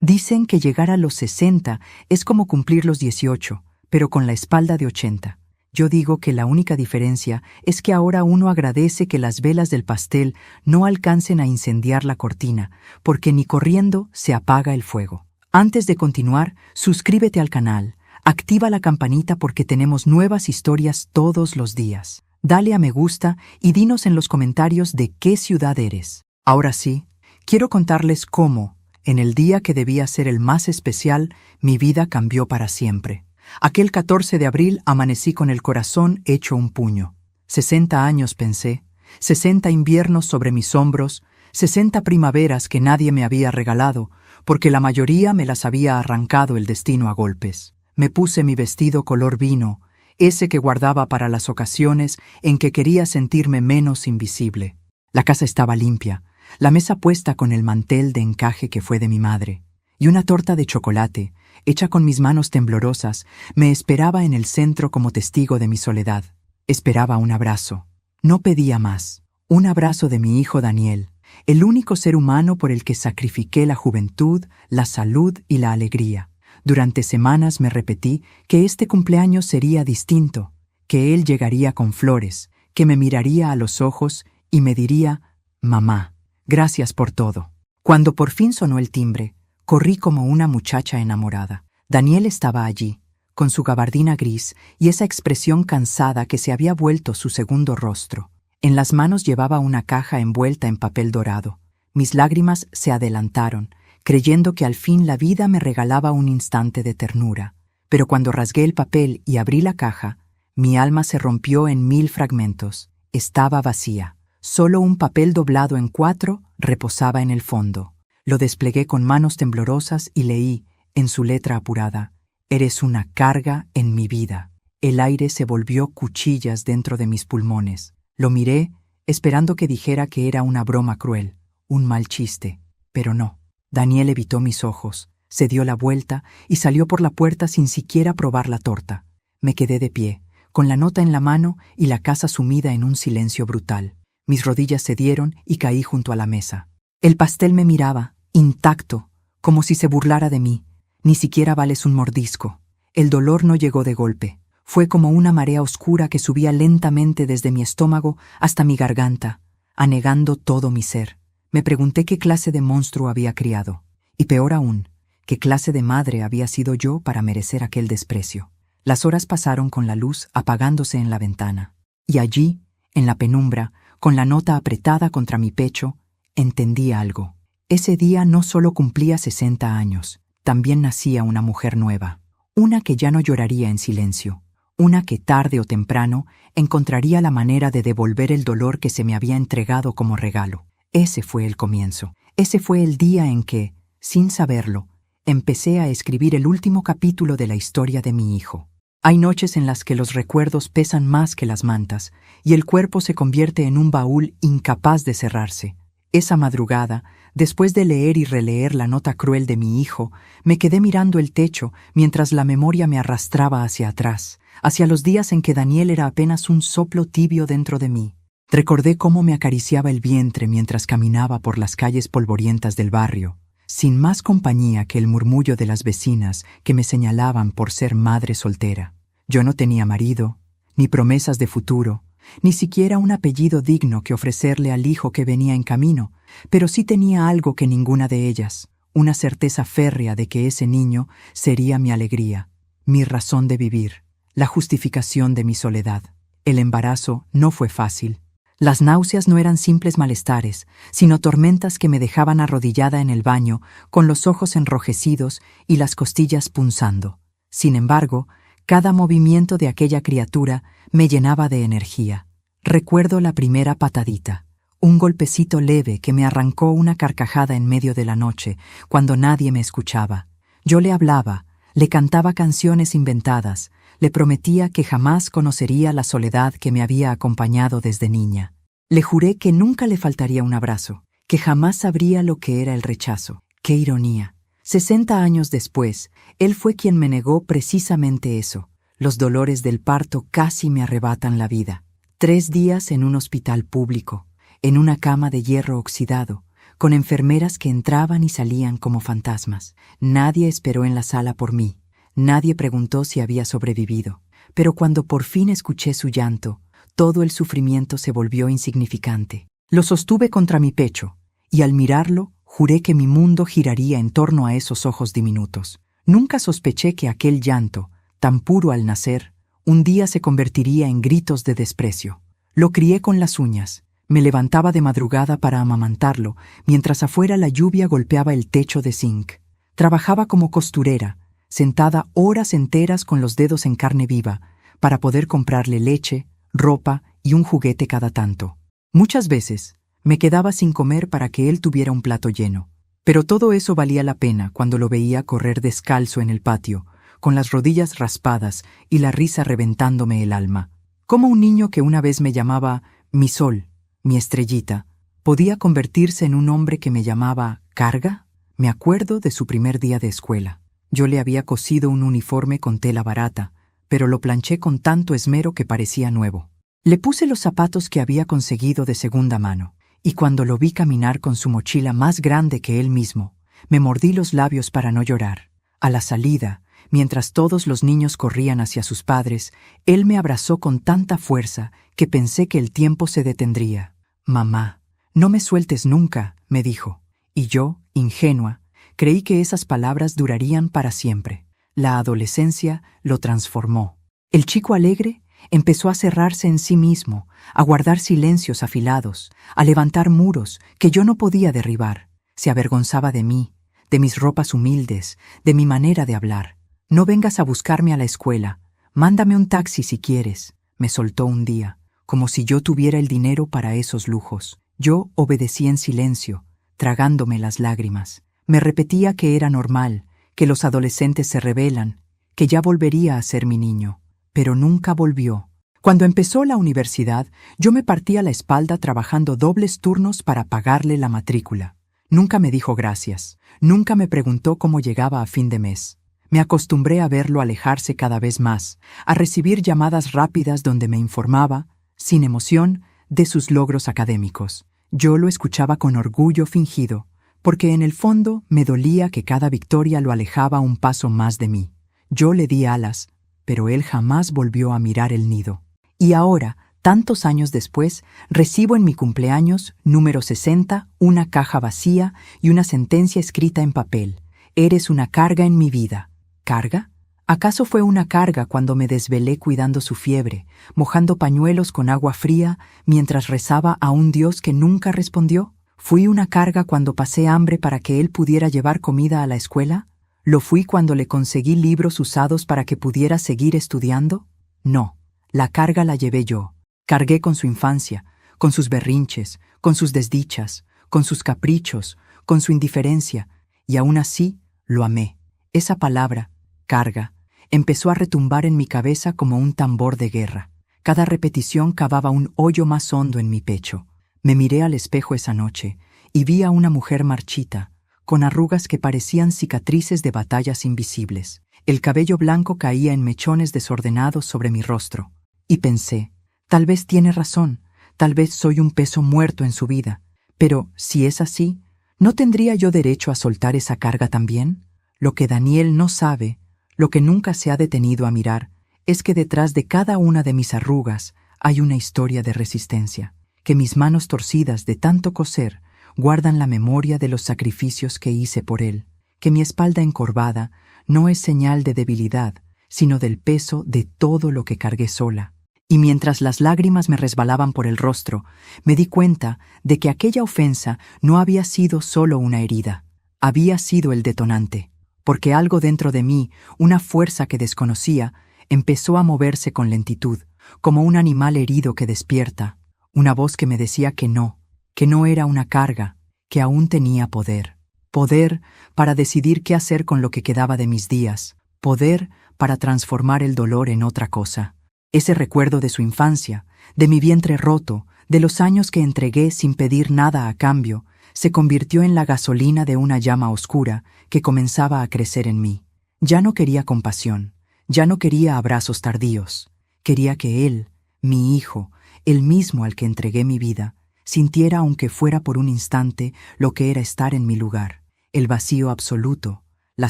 Dicen que llegar a los 60 es como cumplir los 18, pero con la espalda de 80. Yo digo que la única diferencia es que ahora uno agradece que las velas del pastel no alcancen a incendiar la cortina, porque ni corriendo se apaga el fuego. Antes de continuar, suscríbete al canal, activa la campanita porque tenemos nuevas historias todos los días. Dale a me gusta y dinos en los comentarios de qué ciudad eres. Ahora sí, quiero contarles cómo, en el día que debía ser el más especial, mi vida cambió para siempre. Aquel 14 de abril amanecí con el corazón hecho un puño. 60 años pensé, 60 inviernos sobre mis hombros, 60 primaveras que nadie me había regalado, porque la mayoría me las había arrancado el destino a golpes. Me puse mi vestido color vino, ese que guardaba para las ocasiones en que quería sentirme menos invisible. La casa estaba limpia, la mesa puesta con el mantel de encaje que fue de mi madre, y una torta de chocolate, hecha con mis manos temblorosas, me esperaba en el centro como testigo de mi soledad. Esperaba un abrazo. No pedía más. Un abrazo de mi hijo Daniel, el único ser humano por el que sacrifiqué la juventud, la salud y la alegría. Durante semanas me repetí que este cumpleaños sería distinto, que él llegaría con flores, que me miraría a los ojos y me diría, «Mamá, gracias por todo». Cuando por fin sonó el timbre, corrí como una muchacha enamorada. Daniel estaba allí, con su gabardina gris y esa expresión cansada que se había vuelto su segundo rostro. En las manos llevaba una caja envuelta en papel dorado. Mis lágrimas se adelantaron, creyendo que al fin la vida me regalaba un instante de ternura. Pero cuando rasgué el papel y abrí la caja, mi alma se rompió en 1000 fragmentos. Estaba vacía. Solo un papel doblado en 4 reposaba en el fondo. Lo desplegué con manos temblorosas y leí, en su letra apurada, «Eres una carga en mi vida». El aire se volvió cuchillas dentro de mis pulmones. Lo miré, esperando que dijera que era una broma cruel, un mal chiste, pero no. Daniel evitó mis ojos, se dio la vuelta y salió por la puerta sin siquiera probar la torta. Me quedé de pie, con la nota en la mano y la casa sumida en un silencio brutal. Mis rodillas cedieron y caí junto a la mesa. El pastel me miraba, intacto, como si se burlara de mí. Ni siquiera vales un mordisco. El dolor no llegó de golpe. Fue como una marea oscura que subía lentamente desde mi estómago hasta mi garganta, anegando todo mi ser. Me pregunté qué clase de monstruo había criado. Y peor aún, qué clase de madre había sido yo para merecer aquel desprecio. Las horas pasaron con la luz apagándose en la ventana. Y allí, en la penumbra, con la nota apretada contra mi pecho, entendí algo. Ese día no solo cumplía 60 años, también nacía una mujer nueva. Una que ya no lloraría en silencio. Una que tarde o temprano encontraría la manera de devolver el dolor que se me había entregado como regalo. Ese fue el comienzo. Ese fue el día en que, sin saberlo, empecé a escribir el último capítulo de la historia de mi hijo. Hay noches en las que los recuerdos pesan más que las mantas y el cuerpo se convierte en un baúl incapaz de cerrarse. Esa madrugada, después de leer y releer la nota cruel de mi hijo, me quedé mirando el techo mientras la memoria me arrastraba hacia atrás, hacia los días en que Daniel era apenas un soplo tibio dentro de mí. Recordé cómo me acariciaba el vientre mientras caminaba por las calles polvorientas del barrio, sin más compañía que el murmullo de las vecinas que me señalaban por ser madre soltera. Yo no tenía marido, ni promesas de futuro, ni siquiera un apellido digno que ofrecerle al hijo que venía en camino, pero sí tenía algo que ninguna de ellas, una certeza férrea de que ese niño sería mi alegría, mi razón de vivir, la justificación de mi soledad. El embarazo no fue fácil. Las náuseas no eran simples malestares, sino tormentas que me dejaban arrodillada en el baño, con los ojos enrojecidos y las costillas punzando. Sin embargo, cada movimiento de aquella criatura me llenaba de energía. Recuerdo la primera patadita, un golpecito leve que me arrancó una carcajada en medio de la noche, cuando nadie me escuchaba. Yo le hablaba, le cantaba canciones inventadas, le prometía que jamás conocería la soledad que me había acompañado desde niña. Le juré que nunca le faltaría un abrazo, que jamás sabría lo que era el rechazo. ¡Qué ironía! 60 años después, él fue quien me negó precisamente eso. Los dolores del parto casi me arrebatan la vida. 3 días en un hospital público, en una cama de hierro oxidado, con enfermeras que entraban y salían como fantasmas. Nadie esperó en la sala por mí. Nadie preguntó si había sobrevivido. Pero cuando por fin escuché su llanto, todo el sufrimiento se volvió insignificante. Lo sostuve contra mi pecho, y al mirarlo, juré que mi mundo giraría en torno a esos ojos diminutos. Nunca sospeché que aquel llanto, tan puro al nacer, un día se convertiría en gritos de desprecio. Lo crié con las uñas. Me levantaba de madrugada para amamantarlo, mientras afuera la lluvia golpeaba el techo de zinc. Trabajaba como costurera, sentada horas enteras con los dedos en carne viva, para poder comprarle leche, ropa y un juguete cada tanto. Muchas veces me quedaba sin comer para que él tuviera un plato lleno. Pero todo eso valía la pena cuando lo veía correr descalzo en el patio, con las rodillas raspadas y la risa reventándome el alma. Como un niño que una vez me llamaba mi sol, mi estrellita, podía convertirse en un hombre que me llamaba ¿Carga? Me acuerdo de su primer día de escuela. Yo le había cosido un uniforme con tela barata, pero lo planché con tanto esmero que parecía nuevo. Le puse los zapatos que había conseguido de segunda mano, y cuando lo vi caminar con su mochila más grande que él mismo, me mordí los labios para no llorar. A la salida, mientras todos los niños corrían hacia sus padres, él me abrazó con tanta fuerza que pensé que el tiempo se detendría. «Mamá, no me sueltes nunca», me dijo, y yo, ingenua, creí que esas palabras durarían para siempre. La adolescencia lo transformó. El chico alegre empezó a cerrarse en sí mismo, a guardar silencios afilados, a levantar muros que yo no podía derribar. Se avergonzaba de mí, de mis ropas humildes, de mi manera de hablar. «No vengas a buscarme a la escuela. Mándame un taxi si quieres», me soltó un día, como si yo tuviera el dinero para esos lujos. Yo obedecí en silencio, tragándome las lágrimas. Me repetía que era normal, que los adolescentes se rebelan, que ya volvería a ser mi niño. Pero nunca volvió. Cuando empezó la universidad, yo me partía la espalda trabajando dobles turnos para pagarle la matrícula. Nunca me dijo gracias. Nunca me preguntó cómo llegaba a fin de mes. Me acostumbré a verlo alejarse cada vez más, a recibir llamadas rápidas donde me informaba, sin emoción, de sus logros académicos. Yo lo escuchaba con orgullo fingido, porque en el fondo me dolía que cada victoria lo alejaba un paso más de mí. Yo le di alas, pero él jamás volvió a mirar el nido. Y ahora, tantos años después, recibo en mi cumpleaños, número 60, una caja vacía y una sentencia escrita en papel. «Eres una carga en mi vida». ¿Carga? ¿Acaso fue una carga cuando me desvelé cuidando su fiebre, mojando pañuelos con agua fría mientras rezaba a un Dios que nunca respondió? ¿Fui una carga cuando pasé hambre para que él pudiera llevar comida a la escuela? ¿Lo fui cuando le conseguí libros usados para que pudiera seguir estudiando? No, la carga la llevé yo. Cargué con su infancia, con sus berrinches, con sus desdichas, con sus caprichos, con su indiferencia, y aún así lo amé. Esa palabra, carga, empezó a retumbar en mi cabeza como un tambor de guerra. Cada repetición cavaba un hoyo más hondo en mi pecho. Me miré al espejo esa noche y vi a una mujer marchita, con arrugas que parecían cicatrices de batallas invisibles. El cabello blanco caía en mechones desordenados sobre mi rostro. Y pensé, tal vez tiene razón, tal vez soy un peso muerto en su vida. Pero, si es así, ¿no tendría yo derecho a soltar esa carga también? Lo que Daniel no sabe, lo que nunca se ha detenido a mirar, es que detrás de cada una de mis arrugas hay una historia de resistencia, que mis manos torcidas de tanto coser guardan la memoria de los sacrificios que hice por él, que mi espalda encorvada no es señal de debilidad, sino del peso de todo lo que cargué sola. Y mientras las lágrimas me resbalaban por el rostro, me di cuenta de que aquella ofensa no había sido solo una herida, había sido el detonante, porque algo dentro de mí, una fuerza que desconocía, empezó a moverse con lentitud, como un animal herido que despierta, una voz que me decía que no era una carga, que aún tenía poder. Poder para decidir qué hacer con lo que quedaba de mis días, poder para transformar el dolor en otra cosa. Ese recuerdo de su infancia, de mi vientre roto, de los años que entregué sin pedir nada a cambio, se convirtió en la gasolina de una llama oscura que comenzaba a crecer en mí. Ya no quería compasión, ya no quería abrazos tardíos. Quería que él, mi hijo, el mismo al que entregué mi vida, sintiera aunque fuera por un instante lo que era estar en mi lugar, el vacío absoluto, la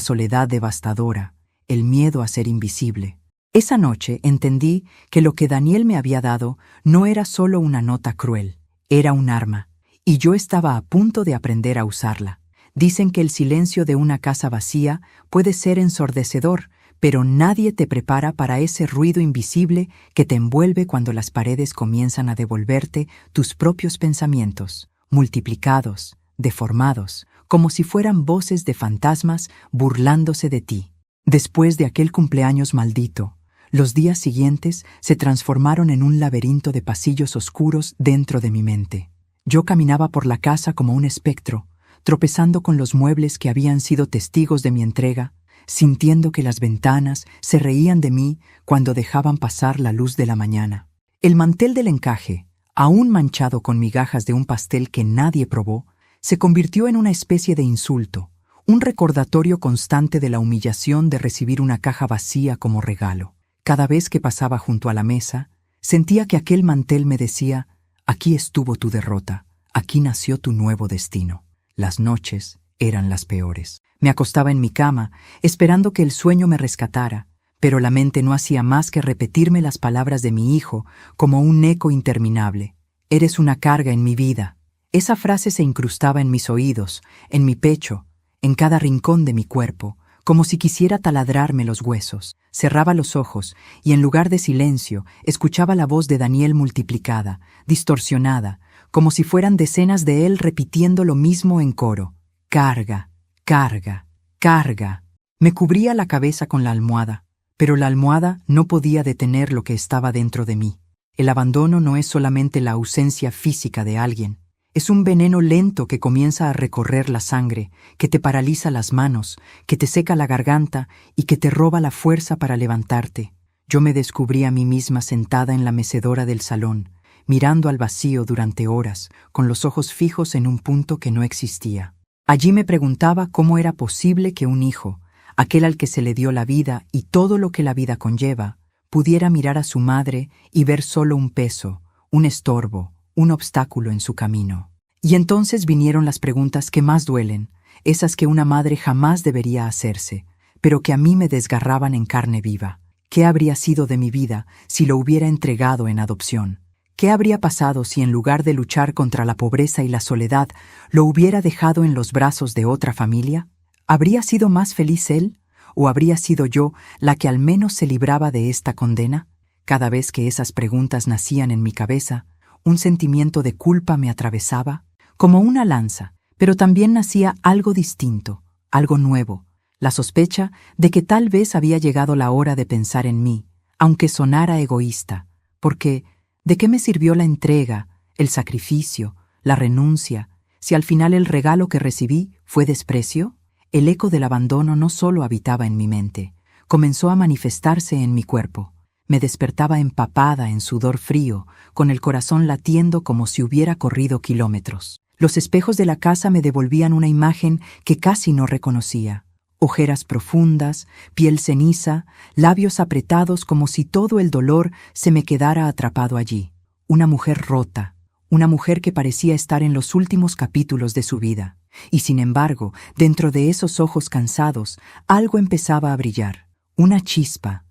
soledad devastadora, el miedo a ser invisible. Esa noche entendí que lo que Daniel me había dado no era solo una nota cruel, era un arma, y yo estaba a punto de aprender a usarla. Dicen que el silencio de una casa vacía puede ser ensordecedor, pero nadie te prepara para ese ruido invisible que te envuelve cuando las paredes comienzan a devolverte tus propios pensamientos, multiplicados, deformados, como si fueran voces de fantasmas burlándose de ti. Después de aquel cumpleaños maldito, los días siguientes se transformaron en un laberinto de pasillos oscuros dentro de mi mente. Yo caminaba por la casa como un espectro, tropezando con los muebles que habían sido testigos de mi entrega, sintiendo que las ventanas se reían de mí cuando dejaban pasar la luz de la mañana. El mantel del encaje, aún manchado con migajas de un pastel que nadie probó, se convirtió en una especie de insulto, un recordatorio constante de la humillación de recibir una caja vacía como regalo. Cada vez que pasaba junto a la mesa, sentía que aquel mantel me decía: aquí estuvo tu derrota, aquí nació tu nuevo destino. Las noches eran las peores. Me acostaba en mi cama, esperando que el sueño me rescatara, pero la mente no hacía más que repetirme las palabras de mi hijo como un eco interminable. Eres una carga en mi vida. Esa frase se incrustaba en mis oídos, en mi pecho, en cada rincón de mi cuerpo, como si quisiera taladrarme los huesos. Cerraba los ojos y en lugar de silencio escuchaba la voz de Daniel multiplicada, distorsionada, como si fueran decenas de él repitiendo lo mismo en coro. Carga, carga, carga. Me cubría la cabeza con la almohada, pero la almohada no podía detener lo que estaba dentro de mí. El abandono no es solamente la ausencia física de alguien. Es un veneno lento que comienza a recorrer la sangre, que te paraliza las manos, que te seca la garganta y que te roba la fuerza para levantarte. Yo me descubrí a mí misma sentada en la mecedora del salón, mirando al vacío durante horas, con los ojos fijos en un punto que no existía. Allí me preguntaba cómo era posible que un hijo, aquel al que se le dio la vida y todo lo que la vida conlleva, pudiera mirar a su madre y ver solo un peso, un estorbo, un obstáculo en su camino. Y entonces vinieron las preguntas que más duelen, esas que una madre jamás debería hacerse, pero que a mí me desgarraban en carne viva. ¿Qué habría sido de mi vida si lo hubiera entregado en adopción? ¿Qué habría pasado si en lugar de luchar contra la pobreza y la soledad, lo hubiera dejado en los brazos de otra familia? ¿Habría sido más feliz él? ¿O habría sido yo la que al menos se libraba de esta condena? Cada vez que esas preguntas nacían en mi cabeza, un sentimiento de culpa me atravesaba, como una lanza, pero también nacía algo distinto, algo nuevo, la sospecha de que tal vez había llegado la hora de pensar en mí, aunque sonara egoísta, porque ¿de qué me sirvió la entrega, el sacrificio, la renuncia, si al final el regalo que recibí fue desprecio? El eco del abandono no solo habitaba en mi mente, comenzó a manifestarse en mi cuerpo. Me despertaba empapada en sudor frío, con el corazón latiendo como si hubiera corrido kilómetros. Los espejos de la casa me devolvían una imagen que casi no reconocía. Ojeras profundas, piel ceniza, labios apretados como si todo el dolor se me quedara atrapado allí. Una mujer rota, una mujer que parecía estar en los últimos capítulos de su vida. Y sin embargo, dentro de esos ojos cansados, algo empezaba a brillar. Una chispa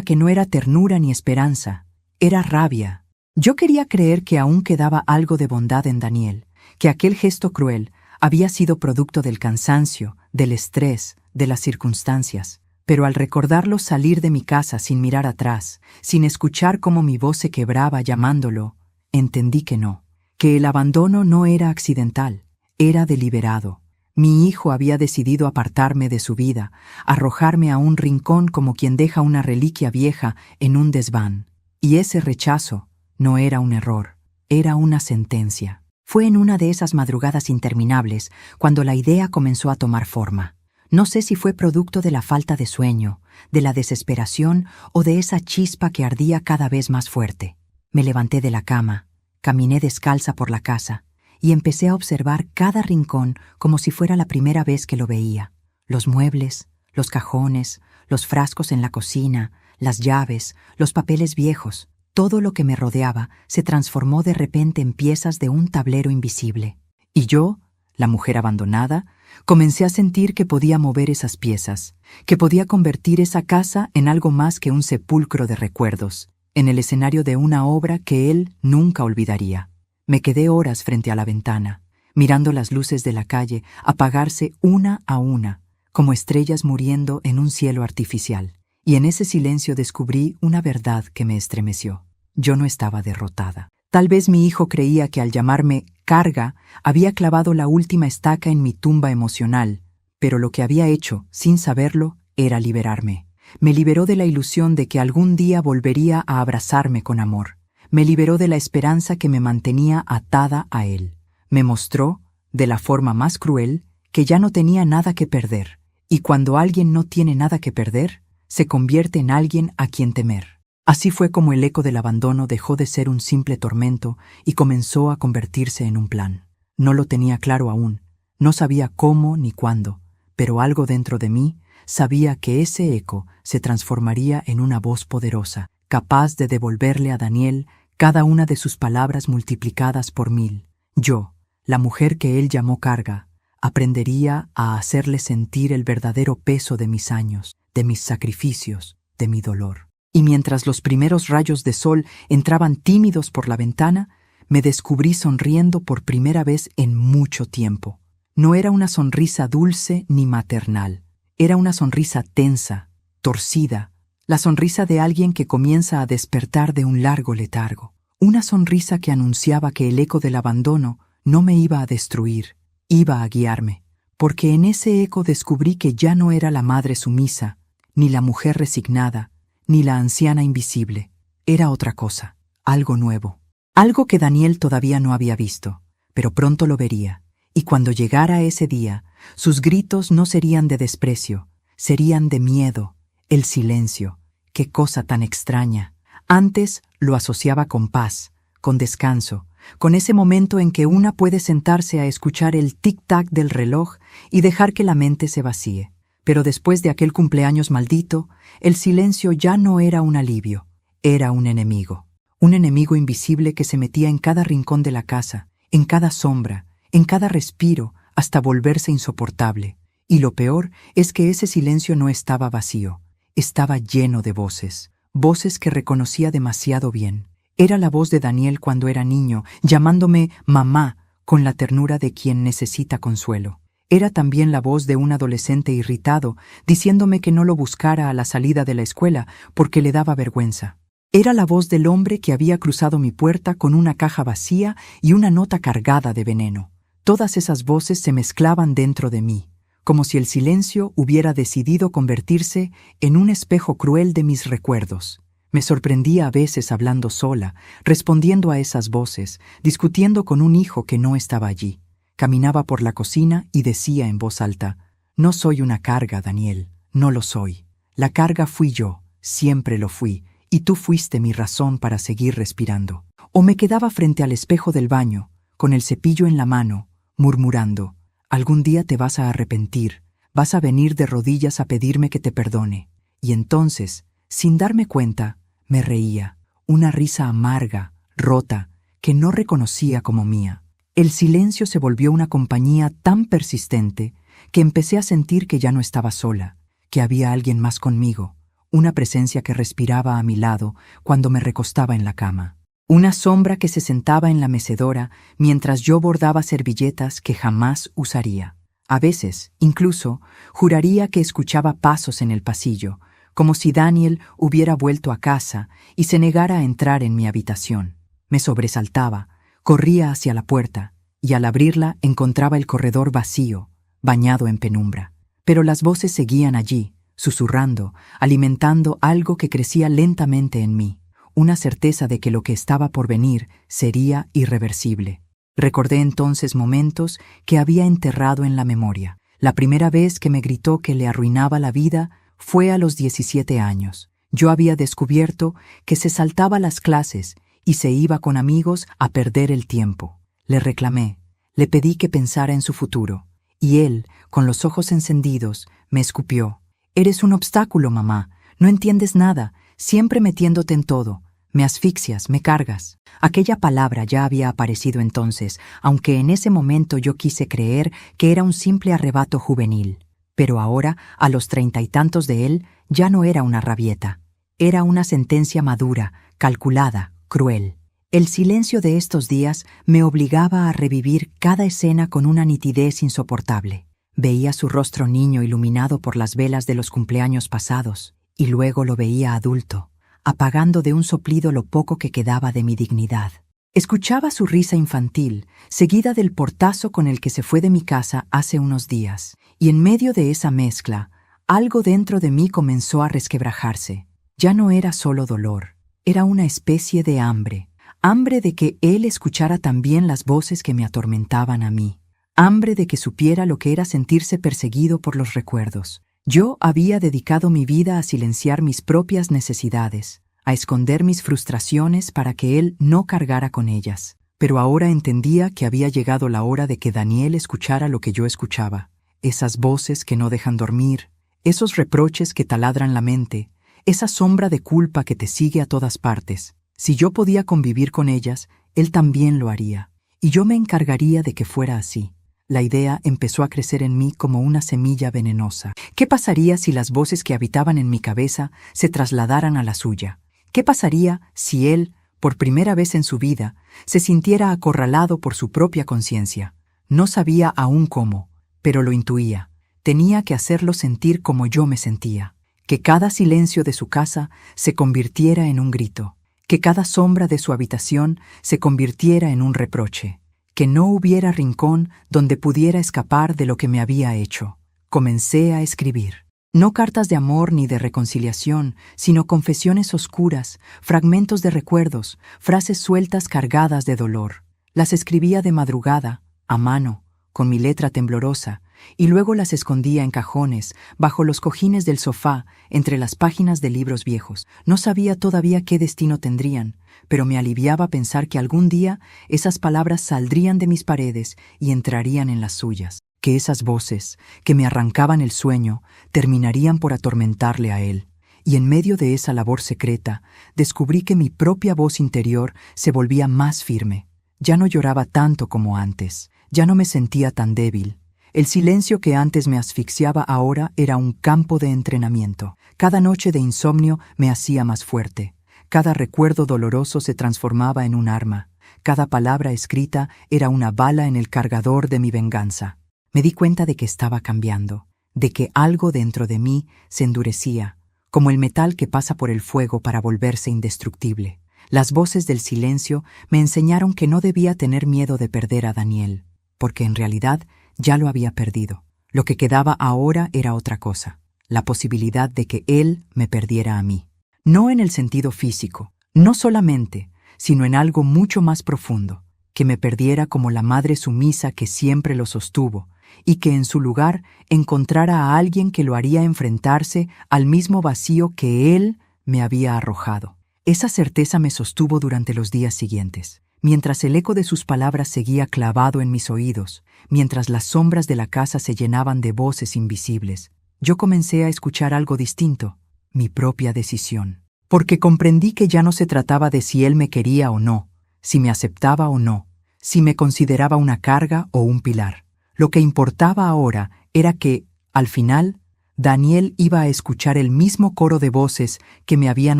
que no era ternura ni esperanza, era rabia. Yo quería creer que aún quedaba algo de bondad en Daniel, que aquel gesto cruel había sido producto del cansancio, del estrés, de las circunstancias. Pero al recordarlo salir de mi casa sin mirar atrás, sin escuchar cómo mi voz se quebraba llamándolo, entendí que no, que el abandono no era accidental, era deliberado. Mi hijo había decidido apartarme de su vida, arrojarme a un rincón como quien deja una reliquia vieja en un desván. Y ese rechazo no era un error, era una sentencia. Fue en una de esas madrugadas interminables cuando la idea comenzó a tomar forma. No sé si fue producto de la falta de sueño, de la desesperación o de esa chispa que ardía cada vez más fuerte. Me levanté de la cama, caminé descalza por la casa y empecé a observar cada rincón como si fuera la primera vez que lo veía. Los muebles, los cajones, los frascos en la cocina, las llaves, los papeles viejos, Todo lo que me rodeaba se transformó de repente en piezas de un tablero invisible. Y yo, la mujer abandonada, comencé a sentir que podía mover esas piezas, que podía convertir esa casa en algo más que un sepulcro de recuerdos, en el escenario de una obra que él nunca olvidaría. Me quedé horas frente a la ventana, mirando las luces de la calle apagarse una a una, como estrellas muriendo en un cielo artificial. Y en ese silencio descubrí una verdad que me estremeció. Yo no estaba derrotada. Tal vez mi hijo creía que al llamarme carga había clavado la última estaca en mi tumba emocional, pero lo que había hecho, sin saberlo, era liberarme. Me liberó de la ilusión de que algún día volvería a abrazarme con amor. Me liberó de la esperanza que me mantenía atada a él. Me mostró, de la forma más cruel, que ya no tenía nada que perder. Y cuando alguien no tiene nada que perder, se convierte en alguien a quien temer. Así fue como el eco del abandono dejó de ser un simple tormento y comenzó a convertirse en un plan. No lo tenía claro aún, no sabía cómo ni cuándo, pero algo dentro de mí sabía que ese eco se transformaría en una voz poderosa, capaz de devolverle a Daniel cada una de sus palabras multiplicadas por 1000. Yo, la mujer que él llamó carga, aprendería a hacerle sentir el verdadero peso de mis años, de mis sacrificios, de mi dolor. Y mientras los primeros rayos de sol entraban tímidos por la ventana, me descubrí sonriendo por primera vez en mucho tiempo. No era una sonrisa dulce ni maternal, era una sonrisa tensa, torcida, la sonrisa de alguien que comienza a despertar de un largo letargo. Una sonrisa que anunciaba que el eco del abandono no me iba a destruir, iba a guiarme, porque en ese eco descubrí que ya no era la madre sumisa, ni la mujer resignada, ni la anciana invisible. Era otra cosa, algo nuevo, algo que Daniel todavía no había visto, pero pronto lo vería, y cuando llegara ese día, sus gritos no serían de desprecio, serían de miedo, el silencio. Qué cosa tan extraña. Antes lo asociaba con paz, con descanso, con ese momento en que una puede sentarse a escuchar el tic-tac del reloj y dejar que la mente se vacíe. Pero después de aquel cumpleaños maldito, el silencio ya no era un alivio, era un enemigo invisible que se metía en cada rincón de la casa, en cada sombra, en cada respiro, hasta volverse insoportable. Y lo peor es que ese silencio no estaba vacío, estaba lleno de voces, voces que reconocía demasiado bien. Era la voz de Daniel cuando era niño, llamándome mamá con la ternura de quien necesita consuelo. Era también la voz de un adolescente irritado, diciéndome que no lo buscara a la salida de la escuela porque le daba vergüenza. Era la voz del hombre que había cruzado mi puerta con una caja vacía y una nota cargada de veneno. Todas esas voces se mezclaban dentro de mí, como si el silencio hubiera decidido convertirse en un espejo cruel de mis recuerdos. Me sorprendía a veces hablando sola, respondiendo a esas voces, discutiendo con un hijo que no estaba allí. Caminaba por la cocina y decía en voz alta: «No soy una carga, Daniel, no lo soy. La carga fui yo, siempre lo fui, y tú fuiste mi razón para seguir respirando». O me quedaba frente al espejo del baño, con el cepillo en la mano, murmurando: «Algún día te vas a arrepentir, vas a venir de rodillas a pedirme que te perdone». Y entonces, sin darme cuenta, me reía, una risa amarga, rota, que no reconocía como mía. El silencio se volvió una compañía tan persistente que empecé a sentir que ya no estaba sola, que había alguien más conmigo, una presencia que respiraba a mi lado cuando me recostaba en la cama, una sombra que se sentaba en la mecedora mientras yo bordaba servilletas que jamás usaría. A veces, incluso, juraría que escuchaba pasos en el pasillo, como si Daniel hubiera vuelto a casa y se negara a entrar en mi habitación. Me sobresaltaba, corría hacia la puerta, y al abrirla encontraba el corredor vacío, bañado en penumbra. Pero las voces seguían allí, susurrando, alimentando algo que crecía lentamente en mí, una certeza de que lo que estaba por venir sería irreversible. Recordé entonces momentos que había enterrado en la memoria. La primera vez que me gritó que le arruinaba la vida fue a los 17 años. Yo había descubierto que se saltaba las clases y se iba con amigos a perder el tiempo. Le reclamé, le pedí que pensara en su futuro, y él, con los ojos encendidos, me escupió: «Eres un obstáculo, mamá, no entiendes nada, siempre metiéndote en todo. Me asfixias, me cargas. Aquella palabra ya había aparecido entonces, aunque en ese momento yo quise creer que era un simple arrebato juvenil. Pero ahora, a los 30 y tantos de él, ya no era una rabieta. Era una sentencia madura, calculada, cruel. El silencio de estos días me obligaba a revivir cada escena con una nitidez insoportable. Veía su rostro niño iluminado por las velas de los cumpleaños pasados, y luego lo veía adulto, apagando de un soplido lo poco que quedaba de mi dignidad. Escuchaba su risa infantil, seguida del portazo con el que se fue de mi casa hace unos días, y en medio de esa mezcla, algo dentro de mí comenzó a resquebrajarse. Ya no era solo dolor, era una especie de hambre. Hambre de que él escuchara también las voces que me atormentaban a mí. Hambre de que supiera lo que era sentirse perseguido por los recuerdos. Yo había dedicado mi vida a silenciar mis propias necesidades, a esconder mis frustraciones para que él no cargara con ellas. Pero ahora entendía que había llegado la hora de que Daniel escuchara lo que yo escuchaba. Esas voces que no dejan dormir, esos reproches que taladran la mente, esa sombra de culpa que te sigue a todas partes. Si yo podía convivir con ellas, él también lo haría, y yo me encargaría de que fuera así. La idea empezó a crecer en mí como una semilla venenosa. ¿Qué pasaría si las voces que habitaban en mi cabeza se trasladaran a la suya? ¿Qué pasaría si él, por primera vez en su vida, se sintiera acorralado por su propia conciencia? No sabía aún cómo, pero lo intuía. Tenía que hacerlo sentir como yo me sentía. Que cada silencio de su casa se convirtiera en un grito. Que cada sombra de su habitación se convirtiera en un reproche. Que no hubiera rincón donde pudiera escapar de lo que me había hecho. Comencé a escribir. No cartas de amor ni de reconciliación, sino confesiones oscuras, fragmentos de recuerdos, frases sueltas cargadas de dolor. Las escribía de madrugada, a mano, con mi letra temblorosa, y luego las escondía en cajones, bajo los cojines del sofá, entre las páginas de libros viejos. No sabía todavía qué destino tendrían, pero me aliviaba pensar que algún día esas palabras saldrían de mis paredes y entrarían en las suyas, que esas voces, que me arrancaban el sueño, terminarían por atormentarle a él. Y en medio de esa labor secreta, descubrí que mi propia voz interior se volvía más firme. Ya no lloraba tanto como antes, ya no me sentía tan débil. El silencio que antes me asfixiaba ahora era un campo de entrenamiento. Cada noche de insomnio me hacía más fuerte. Cada recuerdo doloroso se transformaba en un arma. Cada palabra escrita era una bala en el cargador de mi venganza. Me di cuenta de que estaba cambiando, de que algo dentro de mí se endurecía, como el metal que pasa por el fuego para volverse indestructible. Las voces del silencio me enseñaron que no debía tener miedo de perder a Daniel, porque en realidad ya lo había perdido. Lo que quedaba ahora era otra cosa, la posibilidad de que él me perdiera a mí. No en el sentido físico, no solamente, sino en algo mucho más profundo, que me perdiera como la madre sumisa que siempre lo sostuvo, y que en su lugar encontrara a alguien que lo haría enfrentarse al mismo vacío que él me había arrojado. Esa certeza me sostuvo durante los días siguientes. Mientras el eco de sus palabras seguía clavado en mis oídos, mientras las sombras de la casa se llenaban de voces invisibles, yo comencé a escuchar algo distinto, mi propia decisión. Porque comprendí que ya no se trataba de si él me quería o no, si me aceptaba o no, si me consideraba una carga o un pilar. Lo que importaba ahora era que, al final, Daniel iba a escuchar el mismo coro de voces que me habían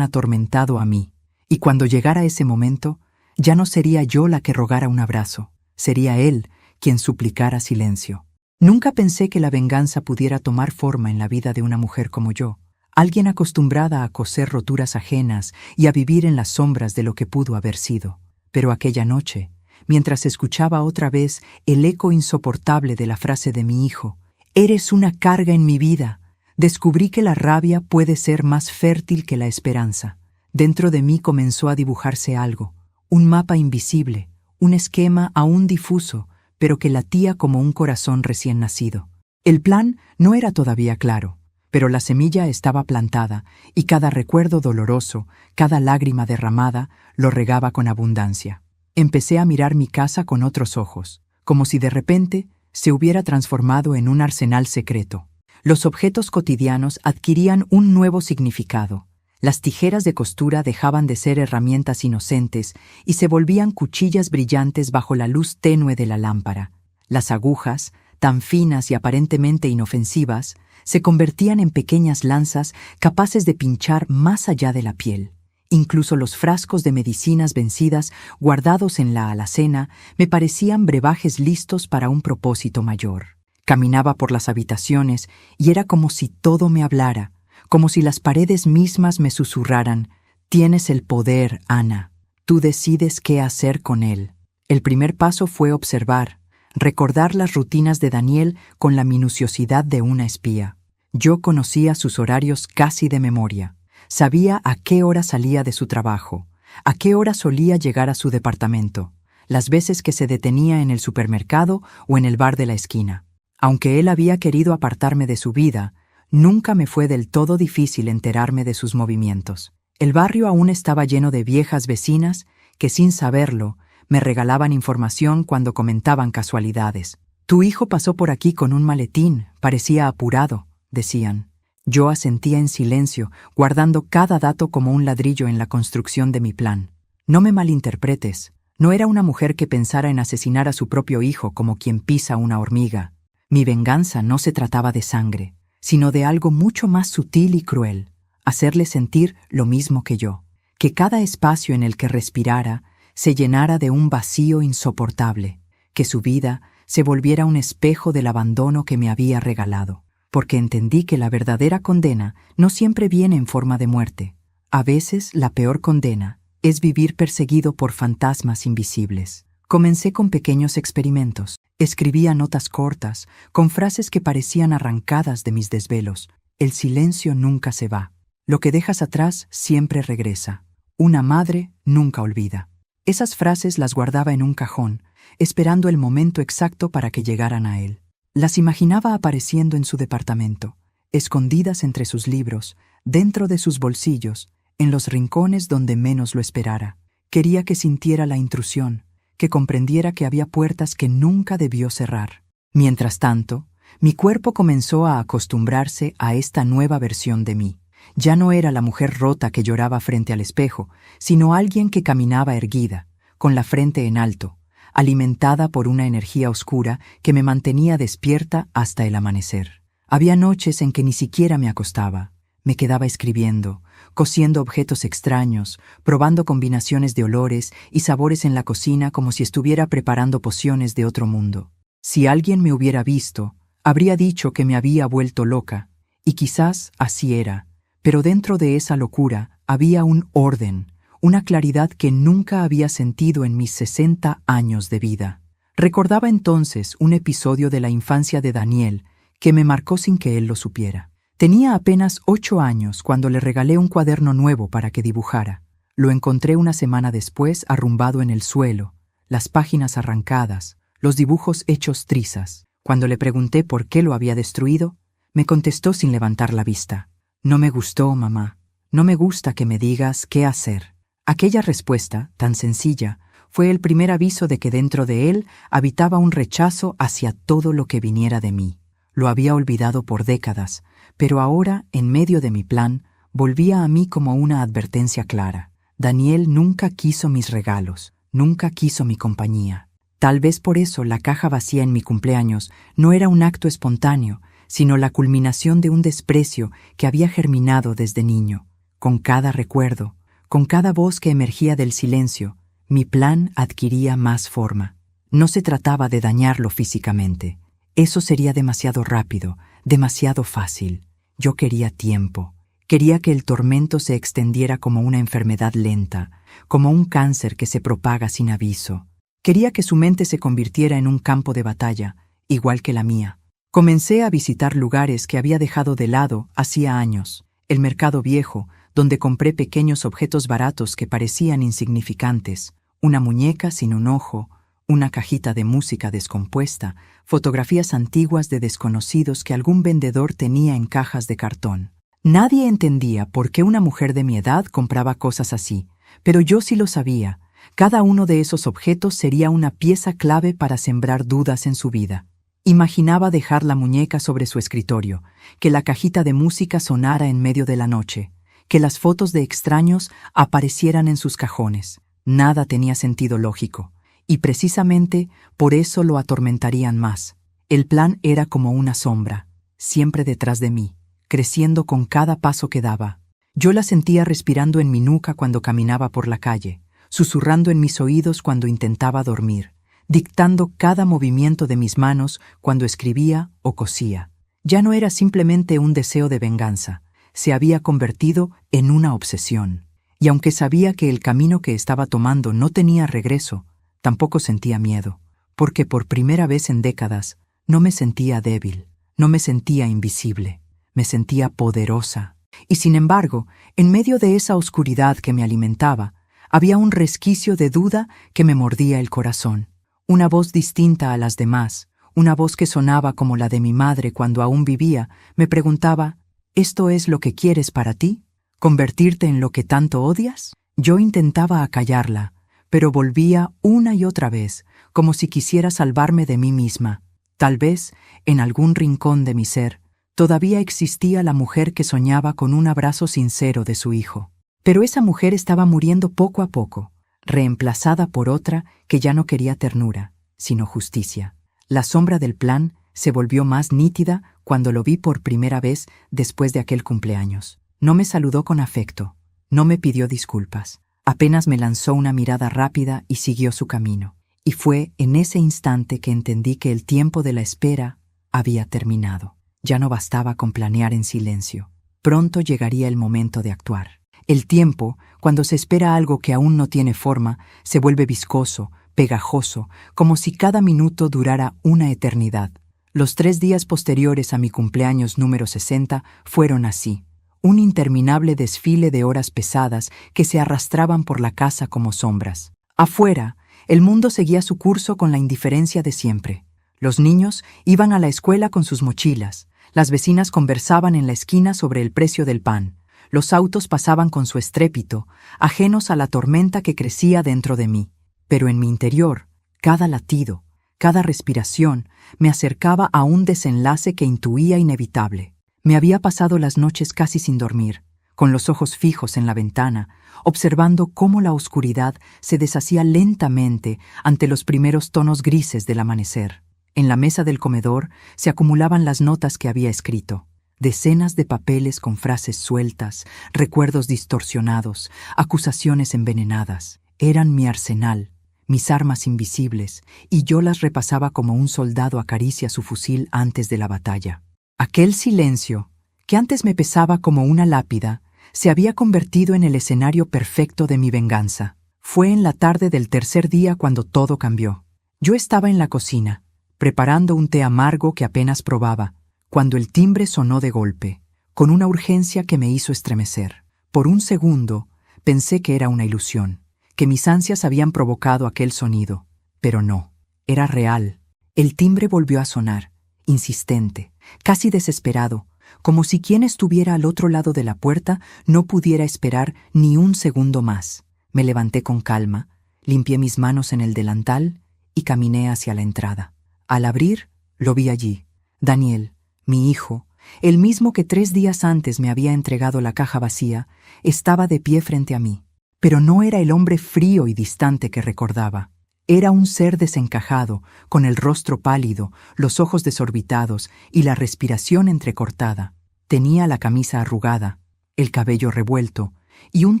atormentado a mí. Y cuando llegara ese momento, ya no sería yo la que rogara un abrazo, sería él quien suplicara silencio. Nunca pensé que la venganza pudiera tomar forma en la vida de una mujer como yo, alguien acostumbrada a coser roturas ajenas y a vivir en las sombras de lo que pudo haber sido. Pero aquella noche, mientras escuchaba otra vez el eco insoportable de la frase de mi hijo, «Eres una carga en mi vida», descubrí que la rabia puede ser más fértil que la esperanza. Dentro de mí comenzó a dibujarse algo, un mapa invisible, un esquema aún difuso, pero que latía como un corazón recién nacido. El plan no era todavía claro, pero la semilla estaba plantada y cada recuerdo doloroso, cada lágrima derramada, lo regaba con abundancia. Empecé a mirar mi casa con otros ojos, como si de repente se hubiera transformado en un arsenal secreto. Los objetos cotidianos adquirían un nuevo significado. Las tijeras de costura dejaban de ser herramientas inocentes y se volvían cuchillas brillantes bajo la luz tenue de la lámpara. Las agujas, tan finas y aparentemente inofensivas, se convertían en pequeñas lanzas capaces de pinchar más allá de la piel. Incluso los frascos de medicinas vencidas guardados en la alacena me parecían brebajes listos para un propósito mayor. Caminaba por las habitaciones y era como si todo me hablara, como si las paredes mismas me susurraran: «Tienes el poder, Ana. Tú decides qué hacer con él». El primer paso fue observar, recordar las rutinas de Daniel con la minuciosidad de una espía. Yo conocía sus horarios casi de memoria. Sabía a qué hora salía de su trabajo, a qué hora solía llegar a su departamento, las veces que se detenía en el supermercado o en el bar de la esquina. Aunque él había querido apartarme de su vida, nunca me fue del todo difícil enterarme de sus movimientos. El barrio aún estaba lleno de viejas vecinas que, sin saberlo, me regalaban información cuando comentaban casualidades. «Tu hijo pasó por aquí con un maletín, parecía apurado», decían. Yo asentía en silencio, guardando cada dato como un ladrillo en la construcción de mi plan. No me malinterpretes, no era una mujer que pensara en asesinar a su propio hijo como quien pisa una hormiga. Mi venganza no se trataba de sangre, sino de algo mucho más sutil y cruel: hacerle sentir lo mismo que yo, que cada espacio en el que respirara se llenara de un vacío insoportable, que su vida se volviera un espejo del abandono que me había regalado. Porque entendí que la verdadera condena no siempre viene en forma de muerte. A veces la peor condena es vivir perseguido por fantasmas invisibles. Comencé con pequeños experimentos. Escribía notas cortas, con frases que parecían arrancadas de mis desvelos. El silencio nunca se va. Lo que dejas atrás siempre regresa. Una madre nunca olvida. Esas frases las guardaba en un cajón, esperando el momento exacto para que llegaran a él. Las imaginaba apareciendo en su departamento, escondidas entre sus libros, dentro de sus bolsillos, en los rincones donde menos lo esperara. Quería que sintiera la intrusión, que comprendiera que había puertas que nunca debió cerrar. Mientras tanto, mi cuerpo comenzó a acostumbrarse a esta nueva versión de mí. Ya no era la mujer rota que lloraba frente al espejo, sino alguien que caminaba erguida, con la frente en alto, alimentada por una energía oscura que me mantenía despierta hasta el amanecer. Había noches en que ni siquiera me acostaba. Me quedaba escribiendo, cosiendo objetos extraños, probando combinaciones de olores y sabores en la cocina como si estuviera preparando pociones de otro mundo. Si alguien me hubiera visto, habría dicho que me había vuelto loca, y quizás así era, pero dentro de esa locura había un orden, una claridad que nunca había sentido en mis 60 años de vida. Recordaba entonces un episodio de la infancia de Daniel que me marcó sin que él lo supiera. Tenía apenas 8 años cuando le regalé un cuaderno nuevo para que dibujara. Lo encontré una semana después arrumbado en el suelo, las páginas arrancadas, los dibujos hechos trizas. Cuando le pregunté por qué lo había destruido, me contestó sin levantar la vista: «No me gustó, mamá. No me gusta que me digas qué hacer». Aquella respuesta, tan sencilla, fue el primer aviso de que dentro de él habitaba un rechazo hacia todo lo que viniera de mí. Lo había olvidado por décadas, pero ahora, en medio de mi plan, volvía a mí como una advertencia clara. Daniel nunca quiso mis regalos, nunca quiso mi compañía. Tal vez por eso la caja vacía en mi cumpleaños no era un acto espontáneo, sino la culminación de un desprecio que había germinado desde niño. Con cada recuerdo, con cada voz que emergía del silencio, mi plan adquiría más forma. No se trataba de dañarlo físicamente. Eso sería demasiado rápido, demasiado fácil. Yo quería tiempo. Quería que el tormento se extendiera como una enfermedad lenta, como un cáncer que se propaga sin aviso. Quería que su mente se convirtiera en un campo de batalla, igual que la mía. Comencé a visitar lugares que había dejado de lado hacía años. El mercado viejo, donde compré pequeños objetos baratos que parecían insignificantes, una muñeca sin un ojo, una cajita de música descompuesta, fotografías antiguas de desconocidos que algún vendedor tenía en cajas de cartón. Nadie entendía por qué una mujer de mi edad compraba cosas así, pero yo sí lo sabía. Cada uno de esos objetos sería una pieza clave para sembrar dudas en su vida. Imaginaba dejar la muñeca sobre su escritorio, que la cajita de música sonara en medio de la noche, que las fotos de extraños aparecieran en sus cajones. Nada tenía sentido lógico, y precisamente por eso lo atormentarían más. El plan era como una sombra, siempre detrás de mí, creciendo con cada paso que daba. Yo la sentía respirando en mi nuca cuando caminaba por la calle, susurrando en mis oídos cuando intentaba dormir, dictando cada movimiento de mis manos cuando escribía o cosía. Ya no era simplemente un deseo de venganza, se había convertido en una obsesión. Y aunque sabía que el camino que estaba tomando no tenía regreso, tampoco sentía miedo, porque por primera vez en décadas no me sentía débil, no me sentía invisible, me sentía poderosa. Y sin embargo, en medio de esa oscuridad que me alimentaba, había un resquicio de duda que me mordía el corazón. Una voz distinta a las demás, una voz que sonaba como la de mi madre cuando aún vivía, me preguntaba, ¿esto es lo que quieres para ti? ¿Convertirte en lo que tanto odias? Yo intentaba acallarla, pero volvía una y otra vez, como si quisiera salvarme de mí misma. Tal vez, en algún rincón de mi ser, todavía existía la mujer que soñaba con un abrazo sincero de su hijo. Pero esa mujer estaba muriendo poco a poco, reemplazada por otra que ya no quería ternura, sino justicia. La sombra del plan se volvió más nítida cuando lo vi por primera vez después de aquel cumpleaños. No me saludó con afecto, no me pidió disculpas. Apenas me lanzó una mirada rápida y siguió su camino. Y fue en ese instante que entendí que el tiempo de la espera había terminado. Ya no bastaba con planear en silencio. Pronto llegaría el momento de actuar. El tiempo, cuando se espera algo que aún no tiene forma, se vuelve viscoso, pegajoso, como si cada minuto durara una eternidad. Los 3 días posteriores a mi cumpleaños número 60 fueron así. Un interminable desfile de horas pesadas que se arrastraban por la casa como sombras. Afuera, el mundo seguía su curso con la indiferencia de siempre. Los niños iban a la escuela con sus mochilas. Las vecinas conversaban en la esquina sobre el precio del pan. Los autos pasaban con su estrépito, ajenos a la tormenta que crecía dentro de mí. Pero en mi interior, cada latido, cada respiración, me acercaba a un desenlace que intuía inevitable. Me había pasado las noches casi sin dormir, con los ojos fijos en la ventana, observando cómo la oscuridad se deshacía lentamente ante los primeros tonos grises del amanecer. En la mesa del comedor se acumulaban las notas que había escrito. Decenas de papeles con frases sueltas, recuerdos distorsionados, acusaciones envenenadas. Eran mi arsenal, mis armas invisibles, y yo las repasaba como un soldado acaricia su fusil antes de la batalla. Aquel silencio, que antes me pesaba como una lápida, se había convertido en el escenario perfecto de mi venganza. Fue en la tarde del tercer día cuando todo cambió. Yo estaba en la cocina, preparando un té amargo que apenas probaba, cuando el timbre sonó de golpe, con una urgencia que me hizo estremecer. Por un segundo, pensé que era una ilusión, que mis ansias habían provocado aquel sonido, pero no, era real. El timbre volvió a sonar, insistente, casi desesperado, como si quien estuviera al otro lado de la puerta no pudiera esperar ni un segundo más. Me levanté con calma, limpié mis manos en el delantal y caminé hacia la entrada. Al abrir, lo vi allí. Daniel, mi hijo, el mismo que 3 días antes me había entregado la caja vacía, estaba de pie frente a mí. Pero no era el hombre frío y distante que recordaba. Era un ser desencajado, con el rostro pálido, los ojos desorbitados y la respiración entrecortada. Tenía la camisa arrugada, el cabello revuelto, y un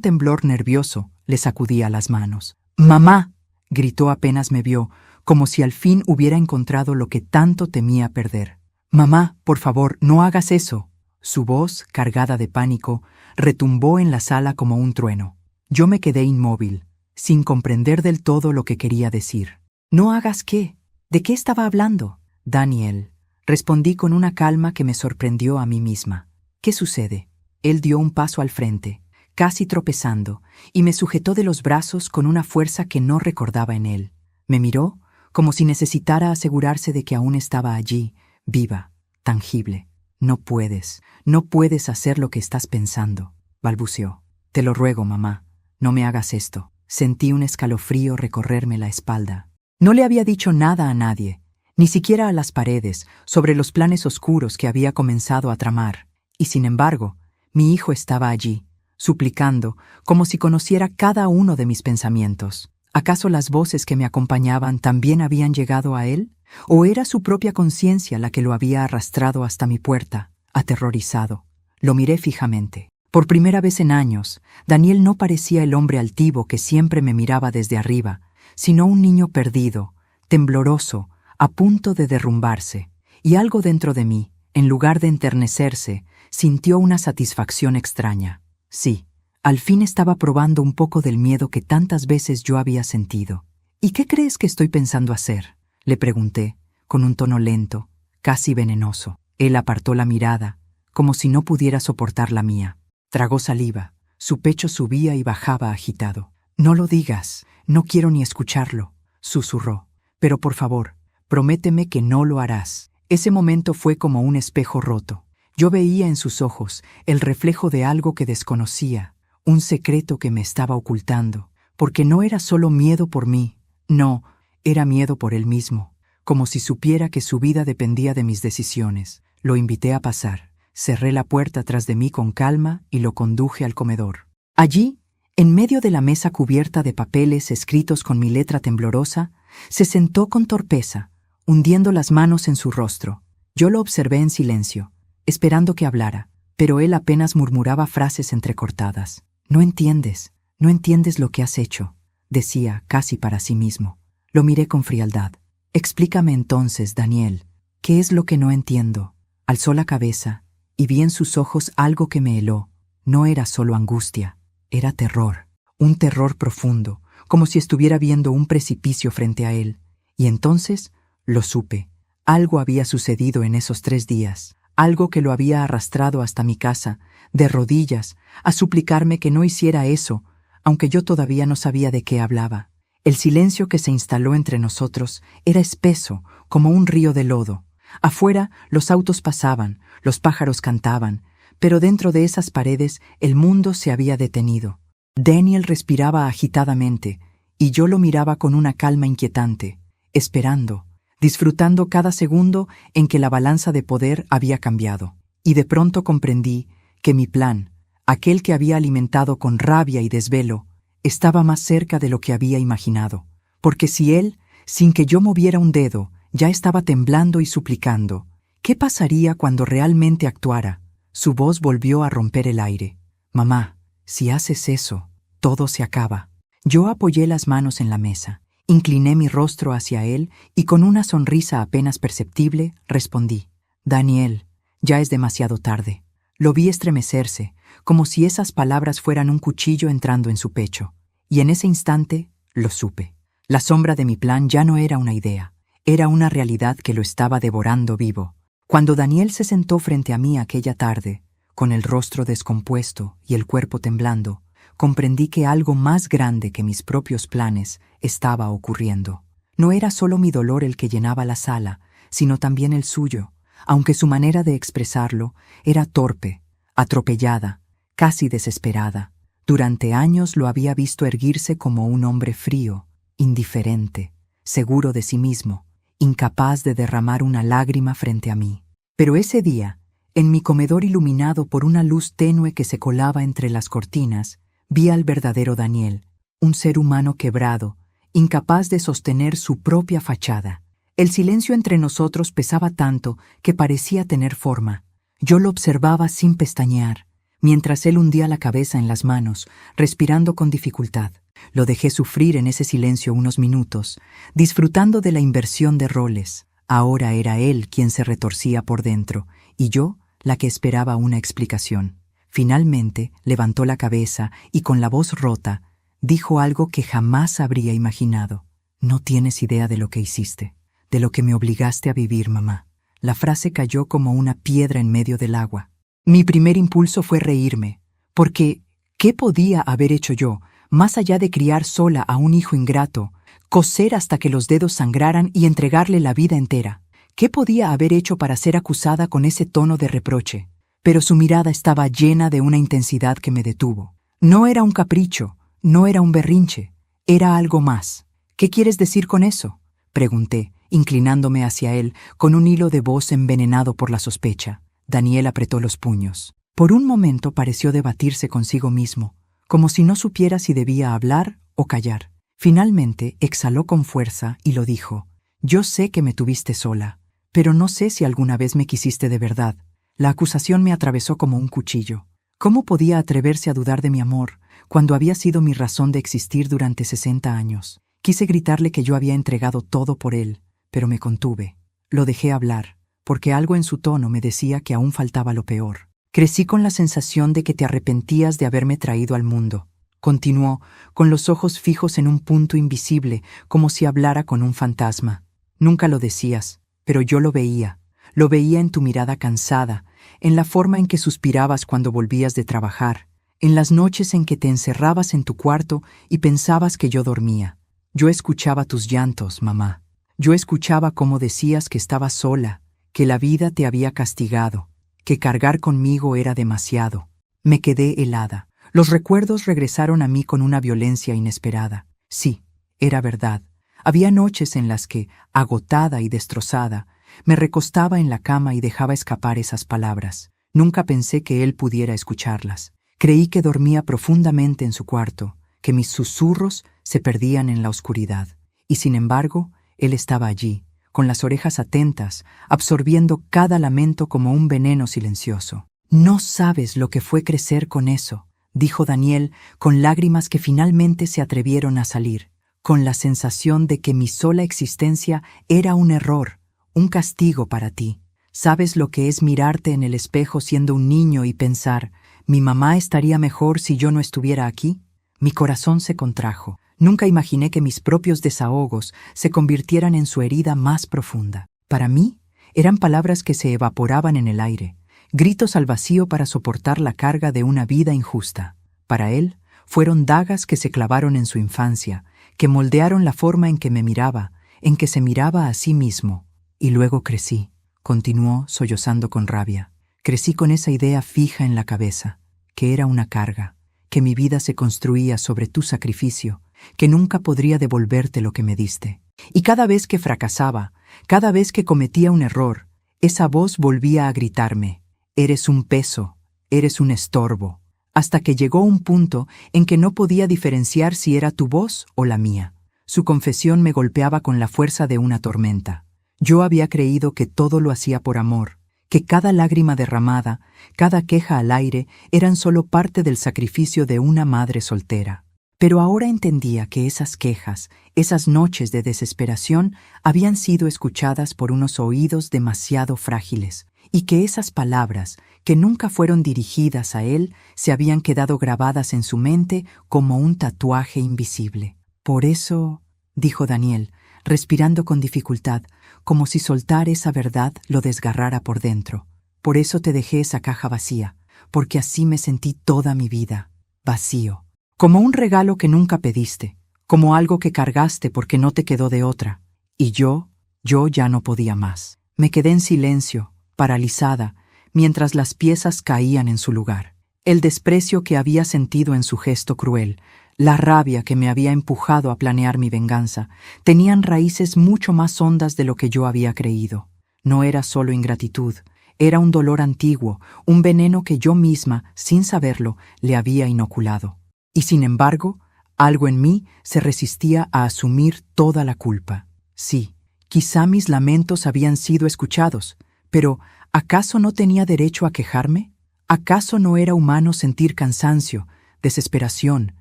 temblor nervioso le sacudía las manos. «¡Mamá!», gritó apenas me vio, como si al fin hubiera encontrado lo que tanto temía perder. «Mamá, por favor, no hagas eso». Su voz, cargada de pánico, retumbó en la sala como un trueno. Yo me quedé inmóvil, sin comprender del todo lo que quería decir. «¿No hagas qué? ¿De qué estaba hablando?» «Daniel», respondí con una calma que me sorprendió a mí misma. «¿Qué sucede?» Él dio un paso al frente, casi tropezando, y me sujetó de los brazos con una fuerza que no recordaba en él. Me miró como si necesitara asegurarse de que aún estaba allí, viva, tangible. «No puedes hacer lo que estás pensando», balbuceó. «Te lo ruego, mamá, no me hagas esto». Sentí un escalofrío recorrerme la espalda. No le había dicho nada a nadie, ni siquiera a las paredes, sobre los planes oscuros que había comenzado a tramar. Y sin embargo, mi hijo estaba allí, suplicando, como si conociera cada uno de mis pensamientos. ¿Acaso las voces que me acompañaban también habían llegado a él? ¿O era su propia conciencia la que lo había arrastrado hasta mi puerta, aterrorizado? Lo miré fijamente. Por primera vez en años, Daniel no parecía el hombre altivo que siempre me miraba desde arriba, sino un niño perdido, tembloroso, a punto de derrumbarse. Y algo dentro de mí, en lugar de enternecerse, sintió una satisfacción extraña. Sí, al fin estaba probando un poco del miedo que tantas veces yo había sentido. ¿Y qué crees que estoy pensando hacer?, le pregunté, con un tono lento, casi venenoso. Él apartó la mirada, como si no pudiera soportar la mía. Tragó saliva, su pecho subía y bajaba agitado. «No lo digas, no quiero ni escucharlo», susurró. «Pero por favor, prométeme que no lo harás». Ese momento fue como un espejo roto. Yo veía en sus ojos el reflejo de algo que desconocía, un secreto que me estaba ocultando, porque no era solo miedo por mí, no, era miedo por él mismo, como si supiera que su vida dependía de mis decisiones. Lo invité a pasar, cerré la puerta tras de mí con calma y lo conduje al comedor. Allí, en medio de la mesa cubierta de papeles escritos con mi letra temblorosa, se sentó con torpeza, hundiendo las manos en su rostro. Yo lo observé en silencio, esperando que hablara, pero él apenas murmuraba frases entrecortadas. «No entiendes lo que has hecho», decía casi para sí mismo. Lo miré con frialdad. «Explícame entonces, Daniel, ¿qué es lo que no entiendo?». Alzó la cabeza y vi en sus ojos algo que me heló. No era solo angustia, era terror, un terror profundo, como si estuviera viendo un precipicio frente a él. Y entonces lo supe. Algo había sucedido en esos 3 días, algo que lo había arrastrado hasta mi casa, de rodillas, a suplicarme que no hiciera eso, aunque yo todavía no sabía de qué hablaba. El silencio que se instaló entre nosotros era espeso, como un río de lodo. Afuera los autos pasaban, los pájaros cantaban, pero dentro de esas paredes el mundo se había detenido. Daniel respiraba agitadamente, y yo lo miraba con una calma inquietante, esperando, disfrutando cada segundo en que la balanza de poder había cambiado. Y de pronto comprendí que mi plan, aquel que había alimentado con rabia y desvelo, estaba más cerca de lo que había imaginado. Porque si él, sin que yo moviera un dedo, ya estaba temblando y suplicando, ¿qué pasaría cuando realmente actuara? Su voz volvió a romper el aire. «Mamá, si haces eso, todo se acaba». Yo apoyé las manos en la mesa, incliné mi rostro hacia él y con una sonrisa apenas perceptible respondí: «Daniel, ya es demasiado tarde». Lo vi estremecerse, como si esas palabras fueran un cuchillo entrando en su pecho, y en ese instante lo supe. La sombra de mi plan ya no era una idea, era una realidad que lo estaba devorando vivo. Cuando Daniel se sentó frente a mí aquella tarde, con el rostro descompuesto y el cuerpo temblando, comprendí que algo más grande que mis propios planes estaba ocurriendo. No era solo mi dolor el que llenaba la sala, sino también el suyo, aunque su manera de expresarlo era torpe, atropellada, casi desesperada. Durante años lo había visto erguirse como un hombre frío, indiferente, seguro de sí mismo, incapaz de derramar una lágrima frente a mí. Pero ese día, en mi comedor iluminado por una luz tenue que se colaba entre las cortinas, vi al verdadero Daniel, un ser humano quebrado, incapaz de sostener su propia fachada. El silencio entre nosotros pesaba tanto que parecía tener forma. Yo lo observaba sin pestañear, mientras él hundía la cabeza en las manos, respirando con dificultad. Lo dejé sufrir en ese silencio unos minutos, disfrutando de la inversión de roles. Ahora era él quien se retorcía por dentro, y yo la que esperaba una explicación. Finalmente levantó la cabeza y con la voz rota dijo algo que jamás habría imaginado. «No tienes idea de lo que hiciste, de lo que me obligaste a vivir, mamá». La frase cayó como una piedra en medio del agua. Mi primer impulso fue reírme, porque ¿qué podía haber hecho yo, más allá de criar sola a un hijo ingrato, coser hasta que los dedos sangraran y entregarle la vida entera? ¿Qué podía haber hecho para ser acusada con ese tono de reproche? Pero su mirada estaba llena de una intensidad que me detuvo. No era un capricho, no era un berrinche, era algo más. «¿Qué quieres decir con eso?», pregunté, inclinándome hacia él con un hilo de voz envenenado por la sospecha. Daniel apretó los puños. Por un momento pareció debatirse consigo mismo, como si no supiera si debía hablar o callar. Finalmente exhaló con fuerza y lo dijo: «Yo sé que me tuviste sola, pero no sé si alguna vez me quisiste de verdad». La acusación me atravesó como un cuchillo. ¿Cómo podía atreverse a dudar de mi amor cuando había sido mi razón de existir durante 60 años? Quise gritarle que yo había entregado todo por él, pero me contuve. Lo dejé hablar, porque algo en su tono me decía que aún faltaba lo peor. «Crecí con la sensación de que te arrepentías de haberme traído al mundo», continuó, con los ojos fijos en un punto invisible, como si hablara con un fantasma. «Nunca lo decías, pero yo lo veía en tu mirada cansada, en la forma en que suspirabas cuando volvías de trabajar, en las noches en que te encerrabas en tu cuarto y pensabas que yo dormía. Yo escuchaba tus llantos, mamá. Yo escuchaba cómo decías que estabas sola, que la vida te había castigado, que cargar conmigo era demasiado». Me quedé helada. Los recuerdos regresaron a mí con una violencia inesperada. Sí, era verdad. Había noches en las que, agotada y destrozada, me recostaba en la cama y dejaba escapar esas palabras. Nunca pensé que él pudiera escucharlas. Creí que dormía profundamente en su cuarto, que mis susurros se perdían en la oscuridad. Y sin embargo, él estaba allí, con las orejas atentas, absorbiendo cada lamento como un veneno silencioso. «No sabes lo que fue crecer con eso», dijo Daniel, con lágrimas que finalmente se atrevieron a salir, con la sensación de que mi sola existencia era un error, un castigo para ti. «¿Sabes lo que es mirarte en el espejo siendo un niño y pensar, mi mamá estaría mejor si yo no estuviera aquí?» Mi corazón se contrajo. Nunca imaginé que mis propios desahogos se convirtieran en su herida más profunda. Para mí, eran palabras que se evaporaban en el aire, gritos al vacío para soportar la carga de una vida injusta. Para él, fueron dagas que se clavaron en su infancia, que moldearon la forma en que me miraba, en que se miraba a sí mismo. «Y luego crecí», continuó sollozando con rabia. «Crecí con esa idea fija en la cabeza, que era una carga, que mi vida se construía sobre tu sacrificio, que nunca podría devolverte lo que me diste. Y cada vez que fracasaba, cada vez que cometía un error, esa voz volvía a gritarme: eres un peso, eres un estorbo», hasta que llegó un punto en que no podía diferenciar si era tu voz o la mía. Su confesión me golpeaba con la fuerza de una tormenta. Yo había creído que todo lo hacía por amor, que cada lágrima derramada, cada queja al aire eran solo parte del sacrificio de una madre soltera. Pero ahora entendía que esas quejas, esas noches de desesperación, habían sido escuchadas por unos oídos demasiado frágiles, y que esas palabras, que nunca fueron dirigidas a él, se habían quedado grabadas en su mente como un tatuaje invisible. «Por eso», dijo Daniel, respirando con dificultad, como si soltar esa verdad lo desgarrara por dentro. «Por eso te dejé esa caja vacía, porque así me sentí toda mi vida, vacío. Como un regalo que nunca pediste, como algo que cargaste porque no te quedó de otra. Y yo ya no podía más. Me quedé en silencio, paralizada, mientras las piezas caían en su lugar. El desprecio que había sentido en su gesto cruel, la rabia que me había empujado a planear mi venganza, tenían raíces mucho más hondas de lo que yo había creído. No era solo ingratitud, era un dolor antiguo, un veneno que yo misma, sin saberlo, le había inoculado. Y sin embargo, algo en mí se resistía a asumir toda la culpa. Sí, quizá mis lamentos habían sido escuchados, pero ¿acaso no tenía derecho a quejarme? ¿Acaso no era humano sentir cansancio, desesperación,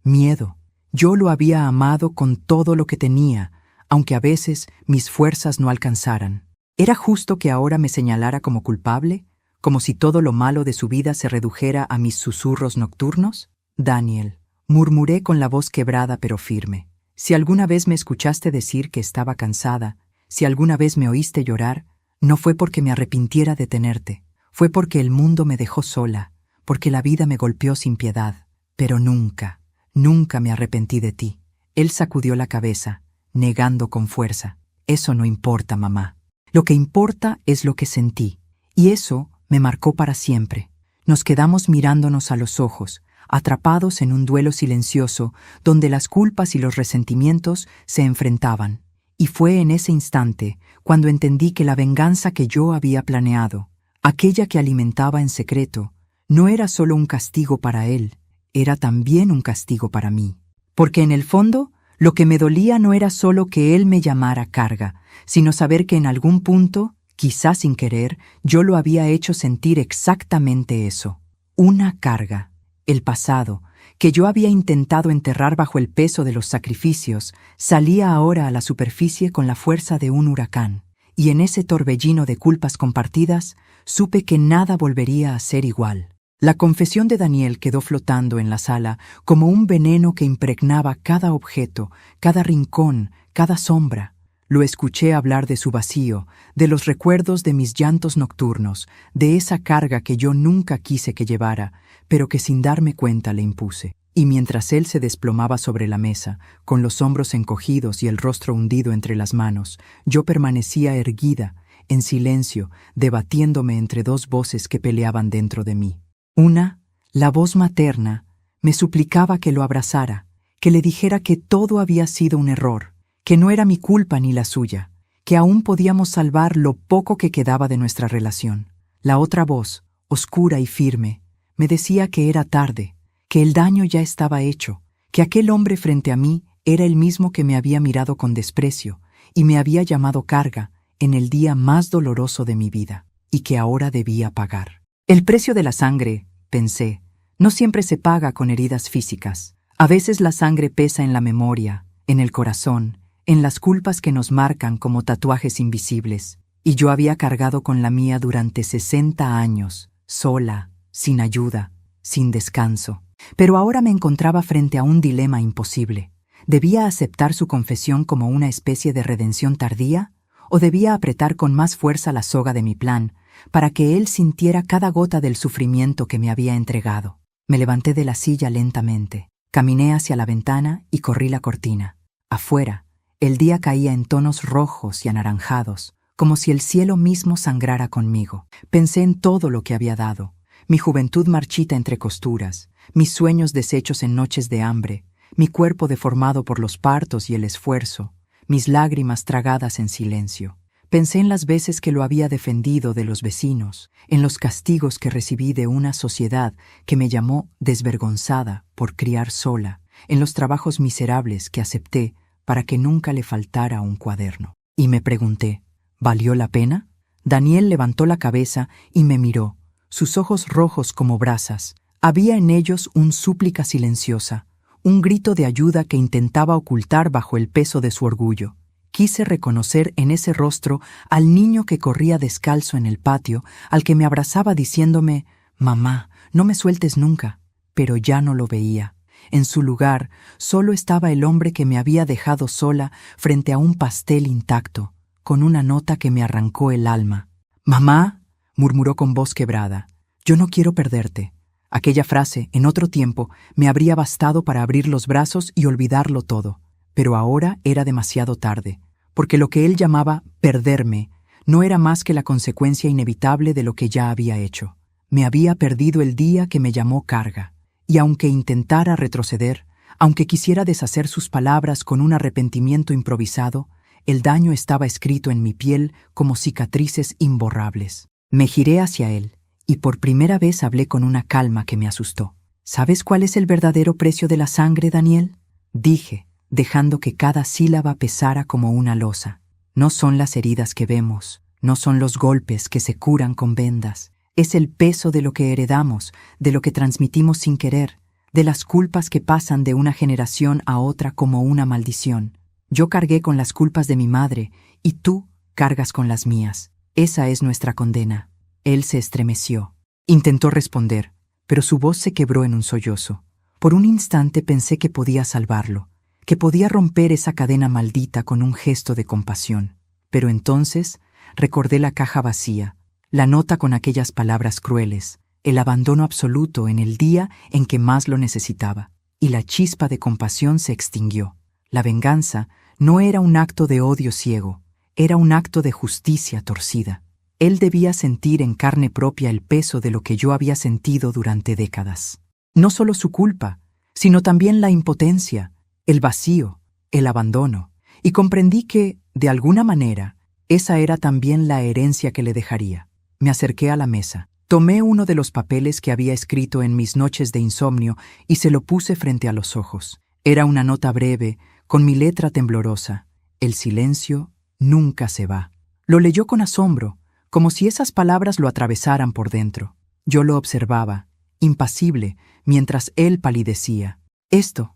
miedo? Yo lo había amado con todo lo que tenía, aunque a veces mis fuerzas no alcanzaran. ¿Era justo que ahora me señalara como culpable? ¿Como si todo lo malo de su vida se redujera a mis susurros nocturnos? «Daniel», murmuré con la voz quebrada pero firme, «si alguna vez me escuchaste decir que estaba cansada, si alguna vez me oíste llorar, no fue porque me arrepintiera de tenerte, fue porque el mundo me dejó sola, porque la vida me golpeó sin piedad. Pero nunca, nunca me arrepentí de ti». Él sacudió la cabeza, negando con fuerza. «Eso no importa, mamá. Lo que importa es lo que sentí, y eso me marcó para siempre». Nos quedamos mirándonos a los ojos, atrapados en un duelo silencioso donde las culpas y los resentimientos se enfrentaban. Y fue en ese instante cuando entendí que la venganza que yo había planeado, aquella que alimentaba en secreto, no era solo un castigo para él, era también un castigo para mí. Porque en el fondo, lo que me dolía no era solo que él me llamara carga, sino saber que en algún punto, quizás sin querer, yo lo había hecho sentir exactamente eso. Una carga, el pasado, que yo había intentado enterrar bajo el peso de los sacrificios, salía ahora a la superficie con la fuerza de un huracán. Y en ese torbellino de culpas compartidas, supe que nada volvería a ser igual. La confesión de Daniel quedó flotando en la sala como un veneno que impregnaba cada objeto, cada rincón, cada sombra. Lo escuché hablar de su vacío, de los recuerdos de mis llantos nocturnos, de esa carga que yo nunca quise que llevara, pero que sin darme cuenta le impuse. Y mientras él se desplomaba sobre la mesa, con los hombros encogidos y el rostro hundido entre las manos, yo permanecía erguida, en silencio, debatiéndome entre dos voces que peleaban dentro de mí. Una, la voz materna, me suplicaba que lo abrazara, que le dijera que todo había sido un error, que no era mi culpa ni la suya, que aún podíamos salvar lo poco que quedaba de nuestra relación. La otra voz, oscura y firme, me decía que era tarde, que el daño ya estaba hecho, que aquel hombre frente a mí era el mismo que me había mirado con desprecio y me había llamado carga en el día más doloroso de mi vida, y que ahora debía pagar. El precio de la sangre, pensé, no siempre se paga con heridas físicas. A veces la sangre pesa en la memoria, en el corazón, en las culpas que nos marcan como tatuajes invisibles, y yo había cargado con la mía durante 60 años, sola, sin ayuda, sin descanso. Pero ahora me encontraba frente a un dilema imposible. ¿Debía aceptar su confesión como una especie de redención tardía? ¿O debía apretar con más fuerza la soga de mi plan, para que él sintiera cada gota del sufrimiento que me había entregado? Me levanté de la silla lentamente, caminé hacia la ventana y corrí la cortina. Afuera, el día caía en tonos rojos y anaranjados, como si el cielo mismo sangrara conmigo. Pensé en todo lo que había dado, mi juventud marchita entre costuras, mis sueños deshechos en noches de hambre, mi cuerpo deformado por los partos y el esfuerzo, mis lágrimas tragadas en silencio. Pensé en las veces que lo había defendido de los vecinos, en los castigos que recibí de una sociedad que me llamó desvergonzada por criar sola, en los trabajos miserables que acepté para que nunca le faltara un cuaderno. Y me pregunté, ¿valió la pena? Daniel levantó la cabeza y me miró, sus ojos rojos como brasas. Había en ellos una súplica silenciosa, un grito de ayuda que intentaba ocultar bajo el peso de su orgullo. Quise reconocer en ese rostro al niño que corría descalzo en el patio, al que me abrazaba diciéndome, «Mamá, no me sueltes nunca». Pero ya no lo veía. En su lugar, solo estaba el hombre que me había dejado sola frente a un pastel intacto, con una nota que me arrancó el alma. «Mamá», murmuró con voz quebrada, «yo no quiero perderte». Aquella frase, en otro tiempo, me habría bastado para abrir los brazos y olvidarlo todo. Pero ahora era demasiado tarde, porque lo que él llamaba perderme no era más que la consecuencia inevitable de lo que ya había hecho. Me había perdido el día que me llamó carga, y aunque intentara retroceder, aunque quisiera deshacer sus palabras con un arrepentimiento improvisado, el daño estaba escrito en mi piel como cicatrices imborrables. Me giré hacia él, y por primera vez hablé con una calma que me asustó. «¿Sabes cuál es el verdadero precio de la sangre, Daniel?», dije, dejando que cada sílaba pesara como una losa. «No son las heridas que vemos, no son los golpes que se curan con vendas. Es el peso de lo que heredamos, de lo que transmitimos sin querer, de las culpas que pasan de una generación a otra como una maldición. Yo cargué con las culpas de mi madre, y tú cargas con las mías. Esa es nuestra condena». Él se estremeció. Intentó responder, pero su voz se quebró en un sollozo. Por un instante pensé que podía salvarlo, que podía romper esa cadena maldita con un gesto de compasión. Pero entonces recordé la caja vacía, la nota con aquellas palabras crueles, el abandono absoluto en el día en que más lo necesitaba, y la chispa de compasión se extinguió. La venganza no era un acto de odio ciego, era un acto de justicia torcida. Él debía sentir en carne propia el peso de lo que yo había sentido durante décadas. No solo su culpa, sino también la impotencia, el vacío, el abandono, y comprendí que, de alguna manera, esa era también la herencia que le dejaría. Me acerqué a la mesa. Tomé uno de los papeles que había escrito en mis noches de insomnio y se lo puse frente a los ojos. Era una nota breve, con mi letra temblorosa. El silencio nunca se va. Lo leyó con asombro, como si esas palabras lo atravesaran por dentro. Yo lo observaba, impasible, mientras él palidecía. ¿Esto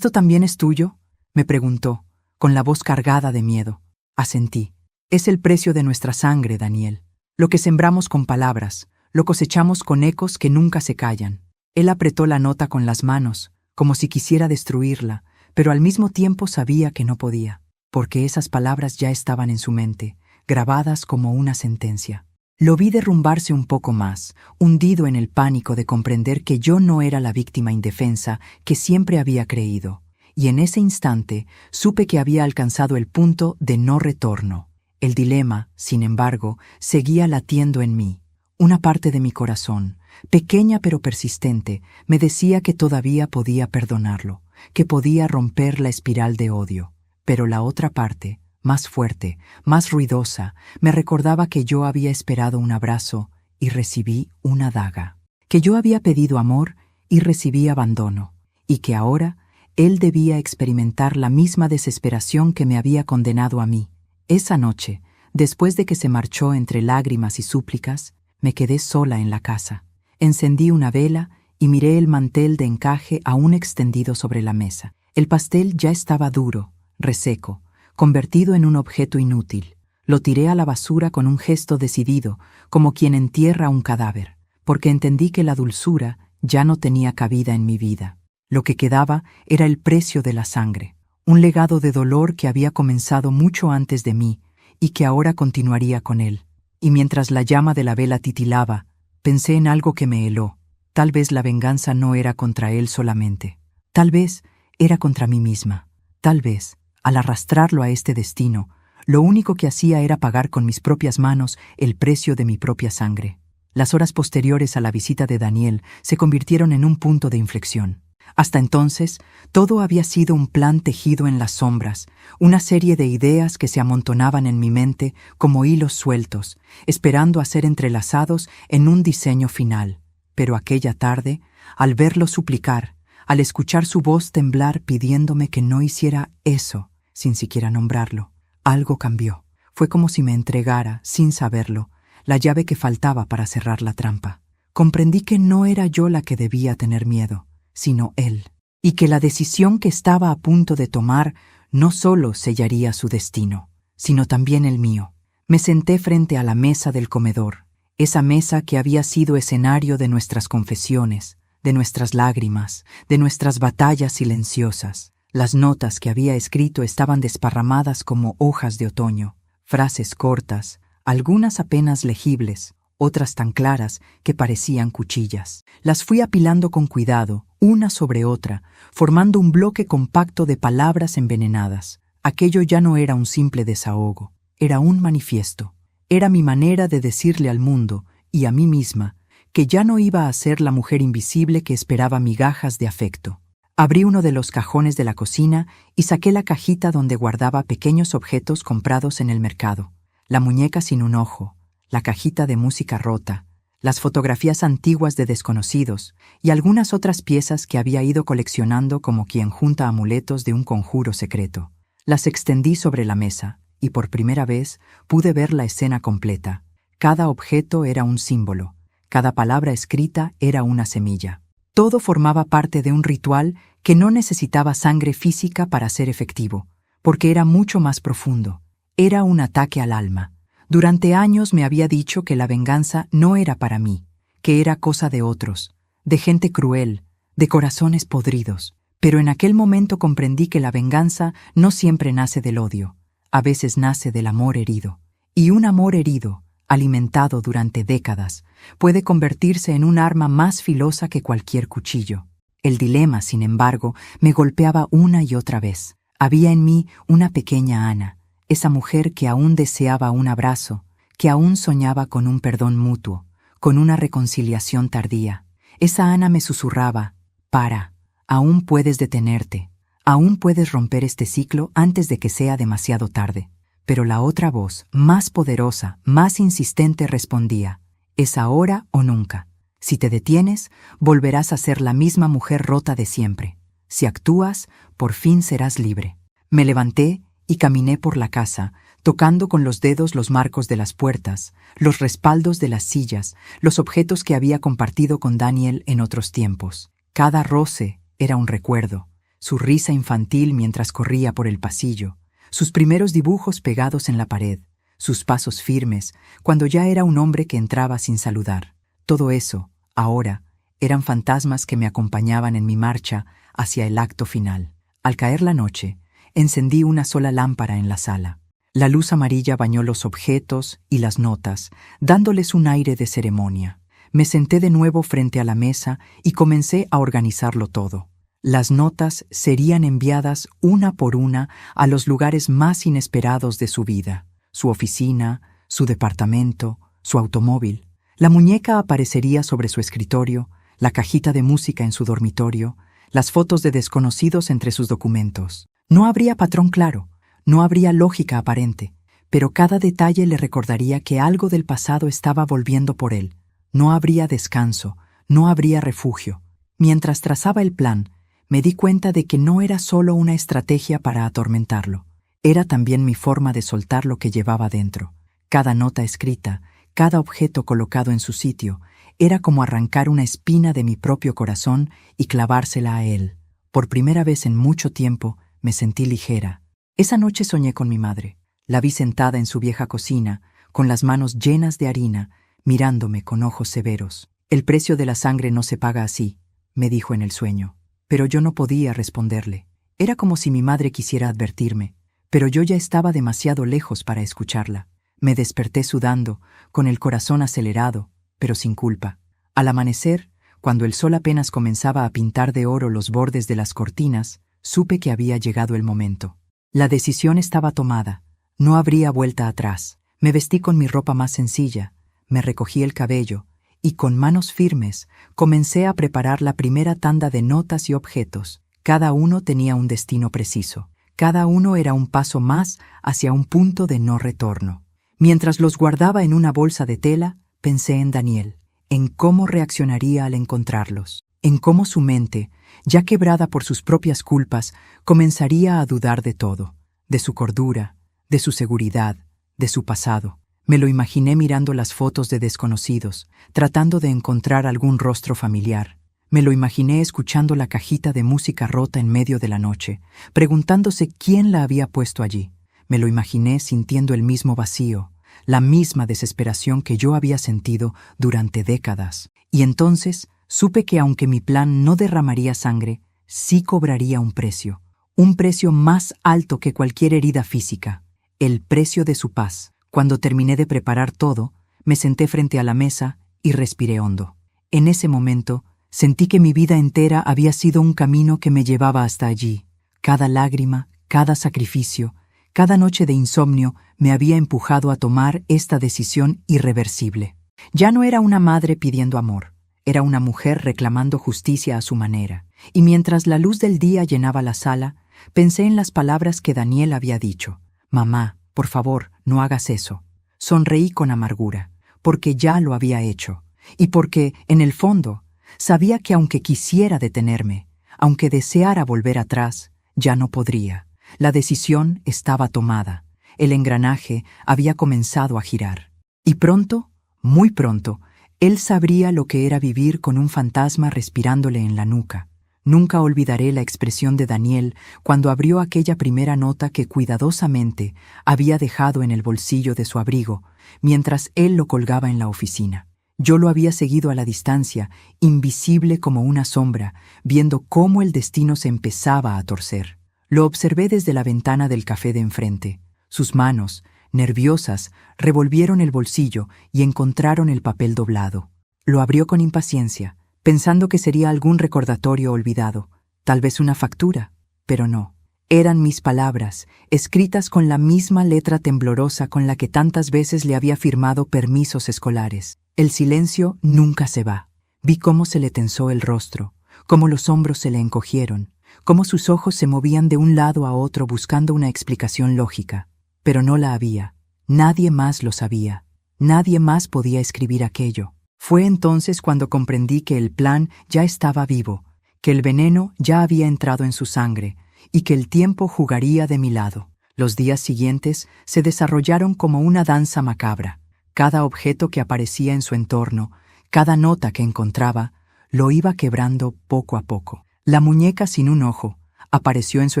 también es tuyo?», me preguntó, con la voz cargada de miedo. Asentí. «Es el precio de nuestra sangre, Daniel. Lo que sembramos con palabras, lo cosechamos con ecos que nunca se callan». Él apretó la nota con las manos, como si quisiera destruirla, pero al mismo tiempo sabía que no podía, porque esas palabras ya estaban en su mente, grabadas como una sentencia. Lo vi derrumbarse un poco más, hundido en el pánico de comprender que yo no era la víctima indefensa que siempre había creído, y en ese instante supe que había alcanzado el punto de no retorno. El dilema, sin embargo, seguía latiendo en mí. Una parte de mi corazón, pequeña pero persistente, me decía que todavía podía perdonarlo, que podía romper la espiral de odio. Pero la otra parte, más fuerte, más ruidosa, me recordaba que yo había esperado un abrazo y recibí una daga, que yo había pedido amor y recibí abandono, y que ahora él debía experimentar la misma desesperación que me había condenado a mí. Esa noche, después de que se marchó entre lágrimas y súplicas, me quedé sola en la casa. Encendí una vela y miré el mantel de encaje aún extendido sobre la mesa. El pastel ya estaba duro, reseco, convertido en un objeto inútil. Lo tiré a la basura con un gesto decidido, como quien entierra un cadáver, porque entendí que la dulzura ya no tenía cabida en mi vida. Lo que quedaba era el precio de la sangre, un legado de dolor que había comenzado mucho antes de mí y que ahora continuaría con él. Y mientras la llama de la vela titilaba, pensé en algo que me heló. Tal vez la venganza no era contra él solamente. Tal vez era contra mí misma. Tal vez, al arrastrarlo a este destino, lo único que hacía era pagar con mis propias manos el precio de mi propia sangre. Las horas posteriores a la visita de Daniel se convirtieron en un punto de inflexión. Hasta entonces, todo había sido un plan tejido en las sombras, una serie de ideas que se amontonaban en mi mente como hilos sueltos, esperando a ser entrelazados en un diseño final. Pero aquella tarde, al verlo suplicar, al escuchar su voz temblar pidiéndome que no hiciera eso, sin siquiera nombrarlo, algo cambió. Fue como si me entregara, sin saberlo, la llave que faltaba para cerrar la trampa. Comprendí que no era yo la que debía tener miedo, sino él, y que la decisión que estaba a punto de tomar no solo sellaría su destino, sino también el mío. Me senté frente a la mesa del comedor, esa mesa que había sido escenario de nuestras confesiones, de nuestras lágrimas, de nuestras batallas silenciosas. Las notas que había escrito estaban desparramadas como hojas de otoño, frases cortas, algunas apenas legibles, otras tan claras que parecían cuchillas. Las fui apilando con cuidado, una sobre otra, formando un bloque compacto de palabras envenenadas. Aquello ya no era un simple desahogo, era un manifiesto. Era mi manera de decirle al mundo, y a mí misma, que ya no iba a ser la mujer invisible que esperaba migajas de afecto. Abrí uno de los cajones de la cocina y saqué la cajita donde guardaba pequeños objetos comprados en el mercado. La muñeca sin un ojo, la cajita de música rota, las fotografías antiguas de desconocidos y algunas otras piezas que había ido coleccionando como quien junta amuletos de un conjuro secreto. Las extendí sobre la mesa y por primera vez pude ver la escena completa. Cada objeto era un símbolo, cada palabra escrita era una semilla. Todo formaba parte de un ritual que no necesitaba sangre física para ser efectivo, porque era mucho más profundo. Era un ataque al alma. Durante años me había dicho que la venganza no era para mí, que era cosa de otros, de gente cruel, de corazones podridos. Pero en aquel momento comprendí que la venganza no siempre nace del odio, a veces nace del amor herido. Y un amor herido, alimentado durante décadas, puede convertirse en un arma más filosa que cualquier cuchillo. El dilema, sin embargo, me golpeaba una y otra vez. Había en mí una pequeña Ana, esa mujer que aún deseaba un abrazo, que aún soñaba con un perdón mutuo, con una reconciliación tardía. Esa Ana me susurraba: «Para, aún puedes detenerte, aún puedes romper este ciclo antes de que sea demasiado tarde». Pero la otra voz, más poderosa, más insistente, respondía: Es ahora o nunca. Si te detienes, volverás a ser la misma mujer rota de siempre. Si actúas, por fin serás libre. Me levanté y caminé por la casa, tocando con los dedos los marcos de las puertas, los respaldos de las sillas, los objetos que había compartido con Daniel en otros tiempos. Cada roce era un recuerdo, su risa infantil mientras corría por el pasillo, sus primeros dibujos pegados en la pared, sus pasos firmes cuando ya era un hombre que entraba sin saludar. Todo eso, ahora, eran fantasmas que me acompañaban en mi marcha hacia el acto final. Al caer la noche, encendí una sola lámpara en la sala. La luz amarilla bañó los objetos y las notas, dándoles un aire de ceremonia. Me senté de nuevo frente a la mesa y comencé a organizarlo todo. Las notas serían enviadas una por una a los lugares más inesperados de su vida: su oficina, su departamento, su automóvil. La muñeca aparecería sobre su escritorio, la cajita de música en su dormitorio, las fotos de desconocidos entre sus documentos. No habría patrón claro, no habría lógica aparente, pero cada detalle le recordaría que algo del pasado estaba volviendo por él. No habría descanso, no habría refugio. Mientras trazaba el plan, me di cuenta de que no era solo una estrategia para atormentarlo. Era también mi forma de soltar lo que llevaba dentro. Cada nota escrita, cada objeto colocado en su sitio, era como arrancar una espina de mi propio corazón y clavársela a él. Por primera vez en mucho tiempo, me sentí ligera. Esa noche soñé con mi madre. La vi sentada en su vieja cocina, con las manos llenas de harina, mirándome con ojos severos. «El precio de la sangre no se paga así», me dijo en el sueño. Pero yo no podía responderle. Era como si mi madre quisiera advertirme, pero yo ya estaba demasiado lejos para escucharla. Me desperté sudando, con el corazón acelerado, pero sin culpa. Al amanecer, cuando el sol apenas comenzaba a pintar de oro los bordes de las cortinas, supe que había llegado el momento. La decisión estaba tomada. No habría vuelta atrás. Me vestí con mi ropa más sencilla, me recogí el cabello y con manos firmes comencé a preparar la primera tanda de notas y objetos. Cada uno tenía un destino preciso. Cada uno era un paso más hacia un punto de no retorno. Mientras los guardaba en una bolsa de tela, pensé en Daniel, en cómo reaccionaría al encontrarlos, en cómo su mente, ya quebrada por sus propias culpas, comenzaría a dudar de todo, de su cordura, de su seguridad, de su pasado. Me lo imaginé mirando las fotos de desconocidos, tratando de encontrar algún rostro familiar. Me lo imaginé escuchando la cajita de música rota en medio de la noche, preguntándose quién la había puesto allí. Me lo imaginé sintiendo el mismo vacío, la misma desesperación que yo había sentido durante décadas. Y entonces supe que aunque mi plan no derramaría sangre, sí cobraría un precio más alto que cualquier herida física, el precio de su paz. Cuando terminé de preparar todo, me senté frente a la mesa y respiré hondo. En ese momento, sentí que mi vida entera había sido un camino que me llevaba hasta allí. Cada lágrima, cada sacrificio, cada noche de insomnio me había empujado a tomar esta decisión irreversible. Ya no era una madre pidiendo amor, era una mujer reclamando justicia a su manera. Y mientras la luz del día llenaba la sala, pensé en las palabras que Daniel había dicho. «Mamá, por favor, no hagas eso». Sonreí con amargura, porque ya lo había hecho, y porque, en el fondo, sabía que aunque quisiera detenerme, aunque deseara volver atrás, ya no podría. La decisión estaba tomada. El engranaje había comenzado a girar. Y pronto, muy pronto, él sabría lo que era vivir con un fantasma respirándole en la nuca. Nunca olvidaré la expresión de Daniel cuando abrió aquella primera nota que cuidadosamente había dejado en el bolsillo de su abrigo, mientras él lo colgaba en la oficina. Yo lo había seguido a la distancia, invisible como una sombra, viendo cómo el destino se empezaba a torcer. Lo observé desde la ventana del café de enfrente. Sus manos, nerviosas, revolvieron el bolsillo y encontraron el papel doblado. Lo abrió con impaciencia, pensando que sería algún recordatorio olvidado, tal vez una factura, pero no. Eran mis palabras, escritas con la misma letra temblorosa con la que tantas veces le había firmado permisos escolares. El silencio nunca se va. Vi cómo se le tensó el rostro, cómo los hombros se le encogieron, cómo sus ojos se movían de un lado a otro buscando una explicación lógica. Pero no la había. Nadie más lo sabía. Nadie más podía escribir aquello. Fue entonces cuando comprendí que el plan ya estaba vivo, que el veneno ya había entrado en su sangre y que el tiempo jugaría de mi lado. Los días siguientes se desarrollaron como una danza macabra. Cada objeto que aparecía en su entorno, cada nota que encontraba, lo iba quebrando poco a poco. La muñeca sin un ojo apareció en su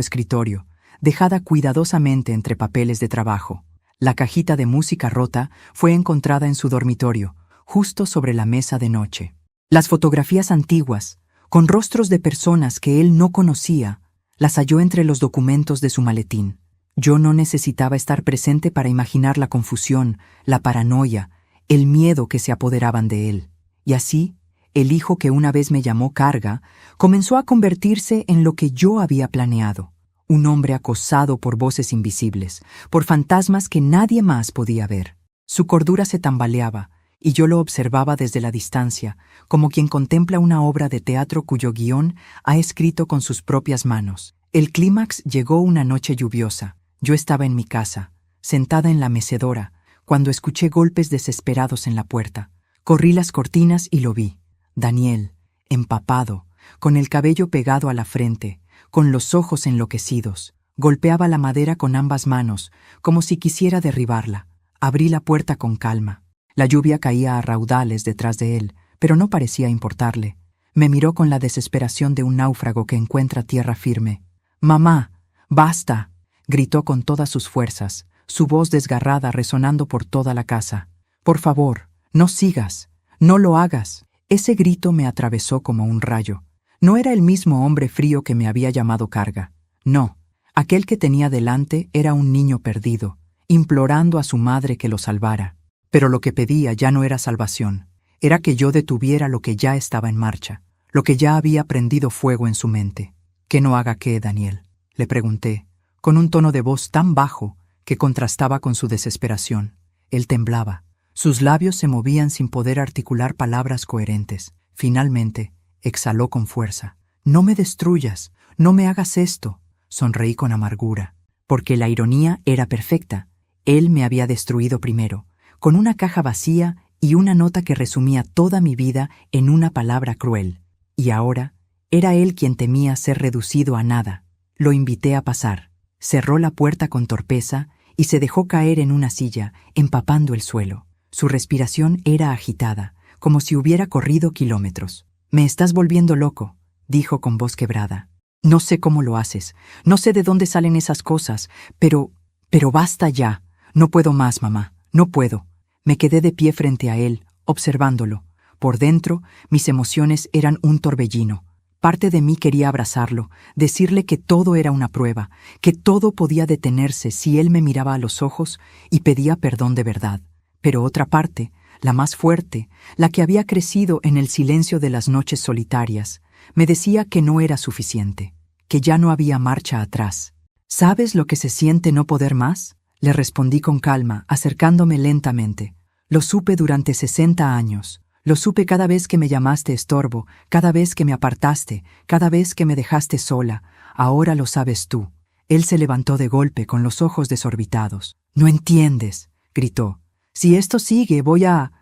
escritorio, dejada cuidadosamente entre papeles de trabajo. La cajita de música rota fue encontrada en su dormitorio, justo sobre la mesa de noche. Las fotografías antiguas, con rostros de personas que él no conocía, las halló entre los documentos de su maletín. Yo no necesitaba estar presente para imaginar la confusión, la paranoia, el miedo que se apoderaban de él. Y así, el hijo que una vez me llamó carga, comenzó a convertirse en lo que yo había planeado. Un hombre acosado por voces invisibles, por fantasmas que nadie más podía ver. Su cordura se tambaleaba, y yo lo observaba desde la distancia, como quien contempla una obra de teatro cuyo guión ha escrito con sus propias manos. El clímax llegó una noche lluviosa. Yo estaba en mi casa, sentada en la mecedora, cuando escuché golpes desesperados en la puerta. Corrí las cortinas y lo vi. Daniel, empapado, con el cabello pegado a la frente, con los ojos enloquecidos, golpeaba la madera con ambas manos, como si quisiera derribarla. Abrí la puerta con calma. La lluvia caía a raudales detrás de él, pero no parecía importarle. Me miró con la desesperación de un náufrago que encuentra tierra firme. «¡Mamá! ¡Basta!», gritó con todas sus fuerzas, su voz desgarrada resonando por toda la casa. «Por favor, no sigas, no lo hagas». Ese grito me atravesó como un rayo. No era el mismo hombre frío que me había llamado carga. No, aquel que tenía delante era un niño perdido, implorando a su madre que lo salvara. Pero lo que pedía ya no era salvación, era que yo detuviera lo que ya estaba en marcha, lo que ya había prendido fuego en su mente. «¿Que no haga qué, Daniel?», le pregunté, con un tono de voz tan bajo que contrastaba con su desesperación. Él temblaba. Sus labios se movían sin poder articular palabras coherentes. Finalmente, exhaló con fuerza. «No me destruyas, no me hagas esto». Sonreí con amargura, porque la ironía era perfecta. Él me había destruido primero, con una caja vacía y una nota que resumía toda mi vida en una palabra cruel. Y ahora, era él quien temía ser reducido a nada. Lo invité a pasar. Cerró la puerta con torpeza y se dejó caer en una silla, empapando el suelo. Su respiración era agitada, como si hubiera corrido kilómetros. «Me estás volviendo loco», dijo con voz quebrada. «No sé cómo lo haces, no sé de dónde salen esas cosas, pero basta ya. No puedo más, mamá, no puedo». Me quedé de pie frente a él, observándolo. Por dentro, mis emociones eran un torbellino. Parte de mí quería abrazarlo, decirle que todo era una prueba, que todo podía detenerse si él me miraba a los ojos y pedía perdón de verdad. Pero otra parte, la más fuerte, la que había crecido en el silencio de las noches solitarias, me decía que no era suficiente, que ya no había marcha atrás. «¿Sabes lo que se siente no poder más?», le respondí con calma, acercándome lentamente. «Lo supe durante 60 años. Lo supe cada vez que me llamaste estorbo, cada vez que me apartaste, cada vez que me dejaste sola. Ahora lo sabes tú». Él se levantó de golpe con los ojos desorbitados. «No entiendes», gritó. «Si esto sigue, voy a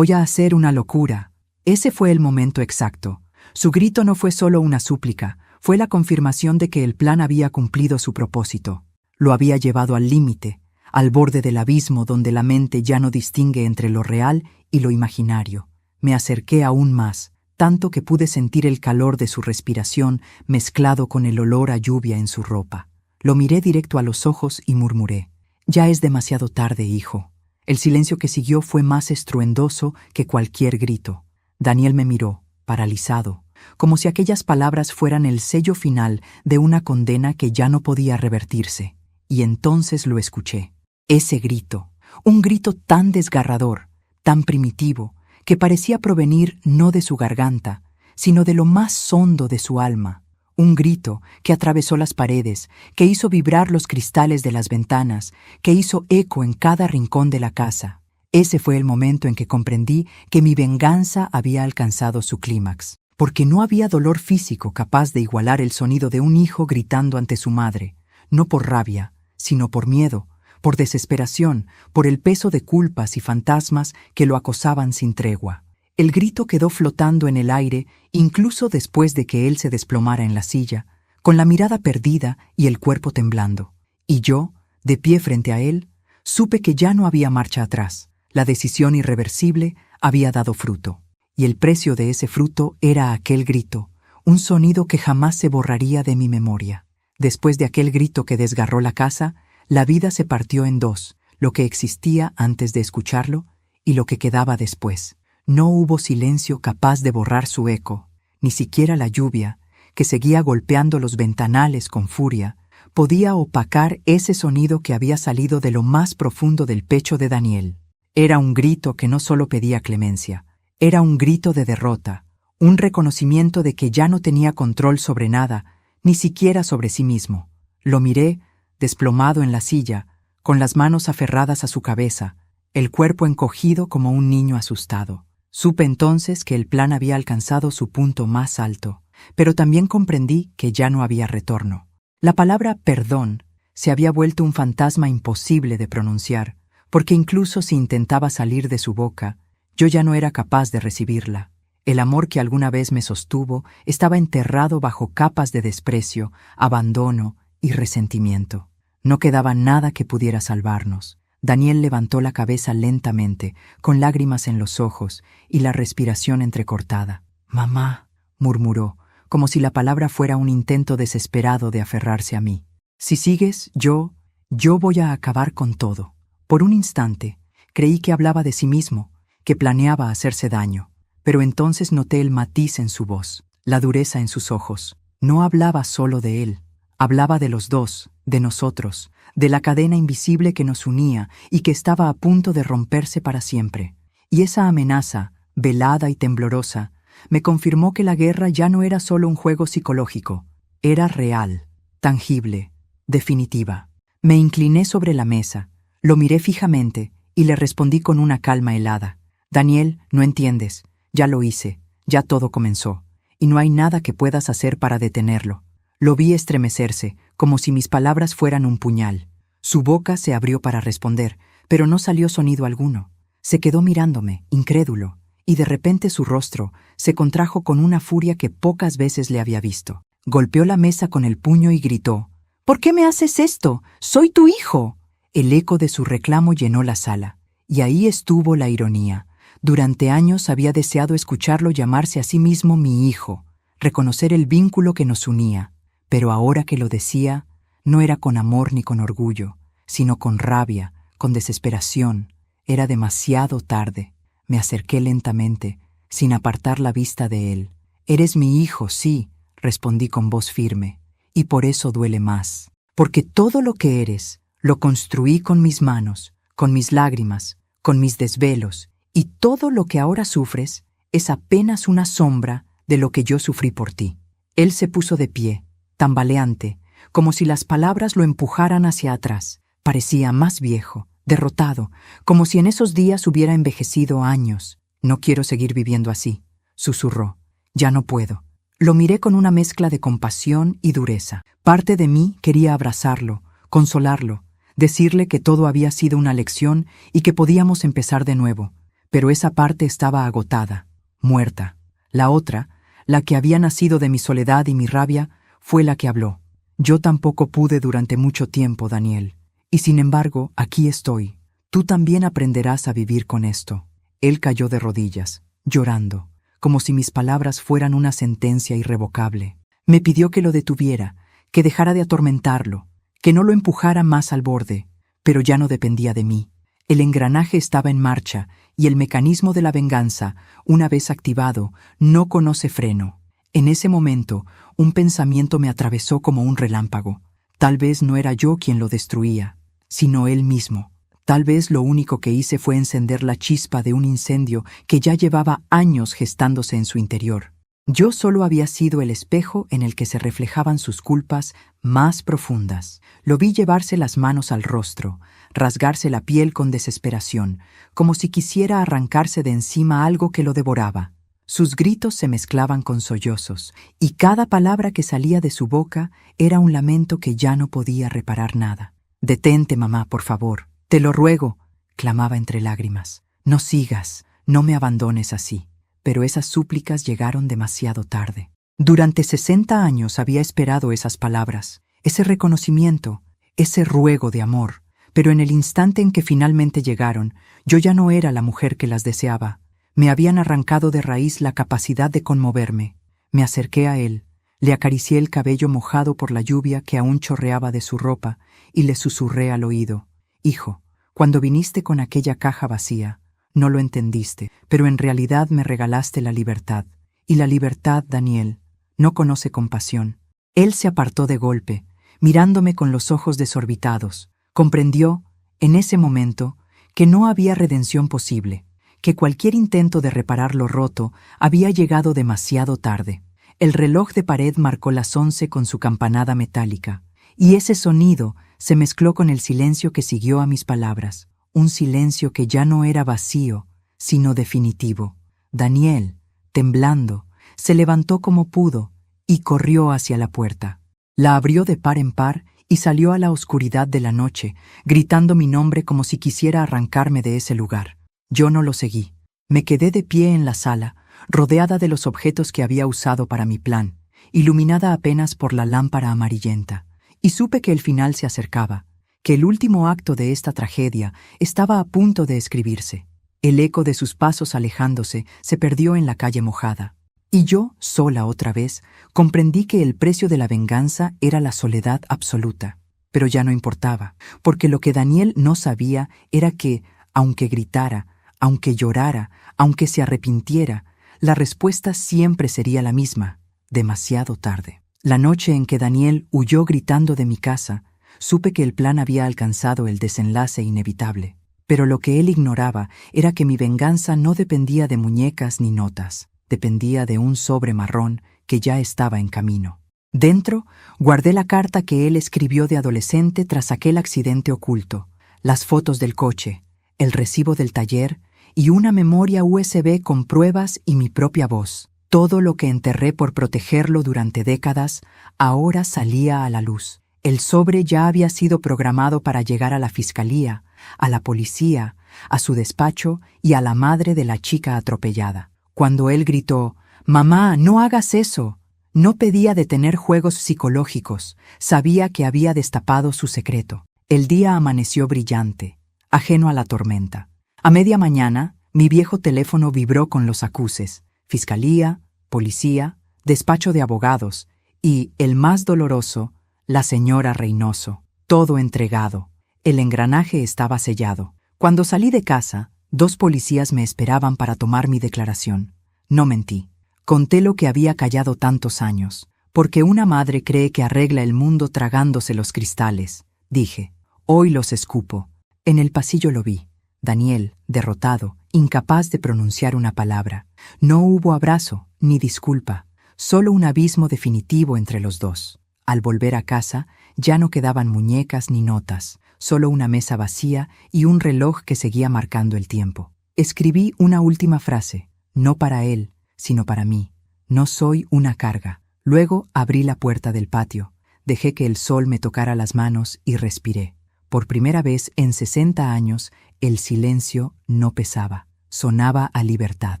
hacer una locura». Ese fue el momento exacto. Su grito no fue solo una súplica, fue la confirmación de que el plan había cumplido su propósito. Lo había llevado al límite, al borde del abismo donde la mente ya no distingue entre lo real y lo imaginario. Me acerqué aún más, tanto que pude sentir el calor de su respiración mezclado con el olor a lluvia en su ropa. Lo miré directo a los ojos y murmuré: «Ya es demasiado tarde, hijo». El silencio que siguió fue más estruendoso que cualquier grito. Daniel me miró, paralizado, como si aquellas palabras fueran el sello final de una condena que ya no podía revertirse. Y entonces lo escuché. Ese grito, un grito tan desgarrador, tan primitivo, que parecía provenir no de su garganta, sino de lo más hondo de su alma. Un grito que atravesó las paredes, que hizo vibrar los cristales de las ventanas, que hizo eco en cada rincón de la casa. Ese fue el momento en que comprendí que mi venganza había alcanzado su clímax, porque no había dolor físico capaz de igualar el sonido de un hijo gritando ante su madre, no por rabia, sino por miedo, por desesperación, por el peso de culpas y fantasmas que lo acosaban sin tregua. El grito quedó flotando en el aire incluso después de que él se desplomara en la silla, con la mirada perdida y el cuerpo temblando. Y yo, de pie frente a él, supe que ya no había marcha atrás. La decisión irreversible había dado fruto. Y el precio de ese fruto era aquel grito, un sonido que jamás se borraría de mi memoria. Después de aquel grito que desgarró la casa, la vida se partió en dos, lo que existía antes de escucharlo y lo que quedaba después. No hubo silencio capaz de borrar su eco, ni siquiera la lluvia, que seguía golpeando los ventanales con furia, podía opacar ese sonido que había salido de lo más profundo del pecho de Daniel. Era un grito que no solo pedía clemencia, era un grito de derrota, un reconocimiento de que ya no tenía control sobre nada, ni siquiera sobre sí mismo. Lo miré, desplomado en la silla, con las manos aferradas a su cabeza, el cuerpo encogido como un niño asustado. Supe entonces que el plan había alcanzado su punto más alto, pero también comprendí que ya no había retorno. La palabra perdón se había vuelto un fantasma imposible de pronunciar, porque incluso si intentaba salir de su boca, yo ya no era capaz de recibirla. El amor que alguna vez me sostuvo estaba enterrado bajo capas de desprecio, abandono y resentimiento. No quedaba nada que pudiera salvarnos. Daniel levantó la cabeza lentamente, con lágrimas en los ojos y la respiración entrecortada. «Mamá», murmuró, como si la palabra fuera un intento desesperado de aferrarse a mí. «Si sigues, yo voy a acabar con todo». Por un instante, creí que hablaba de sí mismo, que planeaba hacerse daño, pero entonces noté el matiz en su voz, la dureza en sus ojos. No hablaba solo de él, hablaba de los dos, de nosotros, de la cadena invisible que nos unía y que estaba a punto de romperse para siempre. Y esa amenaza, velada y temblorosa, me confirmó que la guerra ya no era solo un juego psicológico, era real, tangible, definitiva. Me incliné sobre la mesa, lo miré fijamente y le respondí con una calma helada. «Daniel, no entiendes, ya lo hice, ya todo comenzó, y no hay nada que puedas hacer para detenerlo». Lo vi estremecerse, como si mis palabras fueran un puñal. Su boca se abrió para responder, pero no salió sonido alguno. Se quedó mirándome, incrédulo, y de repente su rostro se contrajo con una furia que pocas veces le había visto. Golpeó la mesa con el puño y gritó: «¿Por qué me haces esto? ¡Soy tu hijo!». El eco de su reclamo llenó la sala, y ahí estuvo la ironía. Durante años había deseado escucharlo llamarse a sí mismo mi hijo, reconocer el vínculo que nos unía, pero ahora que lo decía, no era con amor ni con orgullo, sino con rabia, con desesperación. Era demasiado tarde. Me acerqué lentamente, sin apartar la vista de él. «Eres mi hijo, sí», respondí con voz firme, «y por eso duele más. Porque todo lo que eres, lo construí con mis manos, con mis lágrimas, con mis desvelos, y todo lo que ahora sufres es apenas una sombra de lo que yo sufrí por ti». Él se puso de pie, tambaleante, como si las palabras lo empujaran hacia atrás. Parecía más viejo, derrotado, como si en esos días hubiera envejecido años. «No quiero seguir viviendo así», susurró. «Ya no puedo». Lo miré con una mezcla de compasión y dureza. Parte de mí quería abrazarlo, consolarlo, decirle que todo había sido una lección y que podíamos empezar de nuevo. Pero esa parte estaba agotada, muerta. La otra, la que había nacido de mi soledad y mi rabia, fue la que habló. «Yo tampoco pude durante mucho tiempo, Daniel. Y sin embargo, aquí estoy. Tú también aprenderás a vivir con esto». Él cayó de rodillas, llorando, como si mis palabras fueran una sentencia irrevocable. Me pidió que lo detuviera, que dejara de atormentarlo, que no lo empujara más al borde, pero ya no dependía de mí. El engranaje estaba en marcha y el mecanismo de la venganza, una vez activado, no conoce freno. En ese momento, un pensamiento me atravesó como un relámpago. Tal vez no era yo quien lo destruía, sino él mismo. Tal vez lo único que hice fue encender la chispa de un incendio que ya llevaba años gestándose en su interior. Yo solo había sido el espejo en el que se reflejaban sus culpas más profundas. Lo vi llevarse las manos al rostro, rasgarse la piel con desesperación, como si quisiera arrancarse de encima algo que lo devoraba. Sus gritos se mezclaban con sollozos, y cada palabra que salía de su boca era un lamento que ya no podía reparar nada. Detente, mamá, por favor. Te lo ruego, clamaba entre lágrimas. No sigas, no me abandones así. Pero esas súplicas llegaron demasiado tarde. Durante 60 años había esperado esas palabras, ese reconocimiento, ese ruego de amor. Pero en el instante en que finalmente llegaron, yo ya no era la mujer que las deseaba. Me habían arrancado de raíz la capacidad de conmoverme. Me acerqué a él, le acaricié el cabello mojado por la lluvia que aún chorreaba de su ropa y le susurré al oído: «Hijo, cuando viniste con aquella caja vacía, no lo entendiste, pero en realidad me regalaste la libertad. Y la libertad, Daniel, no conoce compasión». Él se apartó de golpe, mirándome con los ojos desorbitados. Comprendió, en ese momento, que no había redención posible, que cualquier intento de reparar lo roto había llegado demasiado tarde. El reloj de pared marcó las 11 con su campanada metálica, y ese sonido se mezcló con el silencio que siguió a mis palabras, un silencio que ya no era vacío, sino definitivo. Daniel, temblando, se levantó como pudo y corrió hacia la puerta. La abrió de par en par y salió a la oscuridad de la noche, gritando mi nombre como si quisiera arrancarme de ese lugar. Yo no lo seguí. Me quedé de pie en la sala, rodeada de los objetos que había usado para mi plan, iluminada apenas por la lámpara amarillenta, y supe que el final se acercaba, que el último acto de esta tragedia estaba a punto de escribirse. El eco de sus pasos alejándose se perdió en la calle mojada. Y yo, sola otra vez, comprendí que el precio de la venganza era la soledad absoluta. Pero ya no importaba, porque lo que Daniel no sabía era que, aunque gritara, aunque llorara, aunque se arrepintiera, la respuesta siempre sería la misma: demasiado tarde. La noche en que Daniel huyó gritando de mi casa, supe que el plan había alcanzado el desenlace inevitable. Pero lo que él ignoraba era que mi venganza no dependía de muñecas ni notas. Dependía de un sobre marrón que ya estaba en camino. Dentro, guardé la carta que él escribió de adolescente tras aquel accidente oculto, las fotos del coche, el recibo del taller y una memoria USB con pruebas y mi propia voz. Todo lo que enterré por protegerlo durante décadas ahora salía a la luz. El sobre ya había sido programado para llegar a la fiscalía, a la policía, a su despacho y a la madre de la chica atropellada. Cuando él gritó: «Mamá, no hagas eso», no pedía detener juegos psicológicos, sabía que había destapado su secreto. El día amaneció brillante, ajeno a la tormenta. A media mañana, mi viejo teléfono vibró con los acuses: fiscalía, policía, despacho de abogados y, el más doloroso, la señora Reynoso. Todo entregado. El engranaje estaba sellado. Cuando salí de casa, 2 policías me esperaban para tomar mi declaración. No mentí. Conté lo que había callado tantos años. Porque una madre cree que arregla el mundo tragándose los cristales. Dije: hoy los escupo. En el pasillo lo vi. Daniel, derrotado, incapaz de pronunciar una palabra. No hubo abrazo, ni disculpa. Solo un abismo definitivo entre los dos. Al volver a casa, ya no quedaban muñecas ni notas. Solo una mesa vacía y un reloj que seguía marcando el tiempo. Escribí una última frase, no para él, sino para mí: no soy una carga. Luego abrí la puerta del patio, dejé que el sol me tocara las manos y respiré. Por primera vez en 60 años, el silencio no pesaba, sonaba a libertad.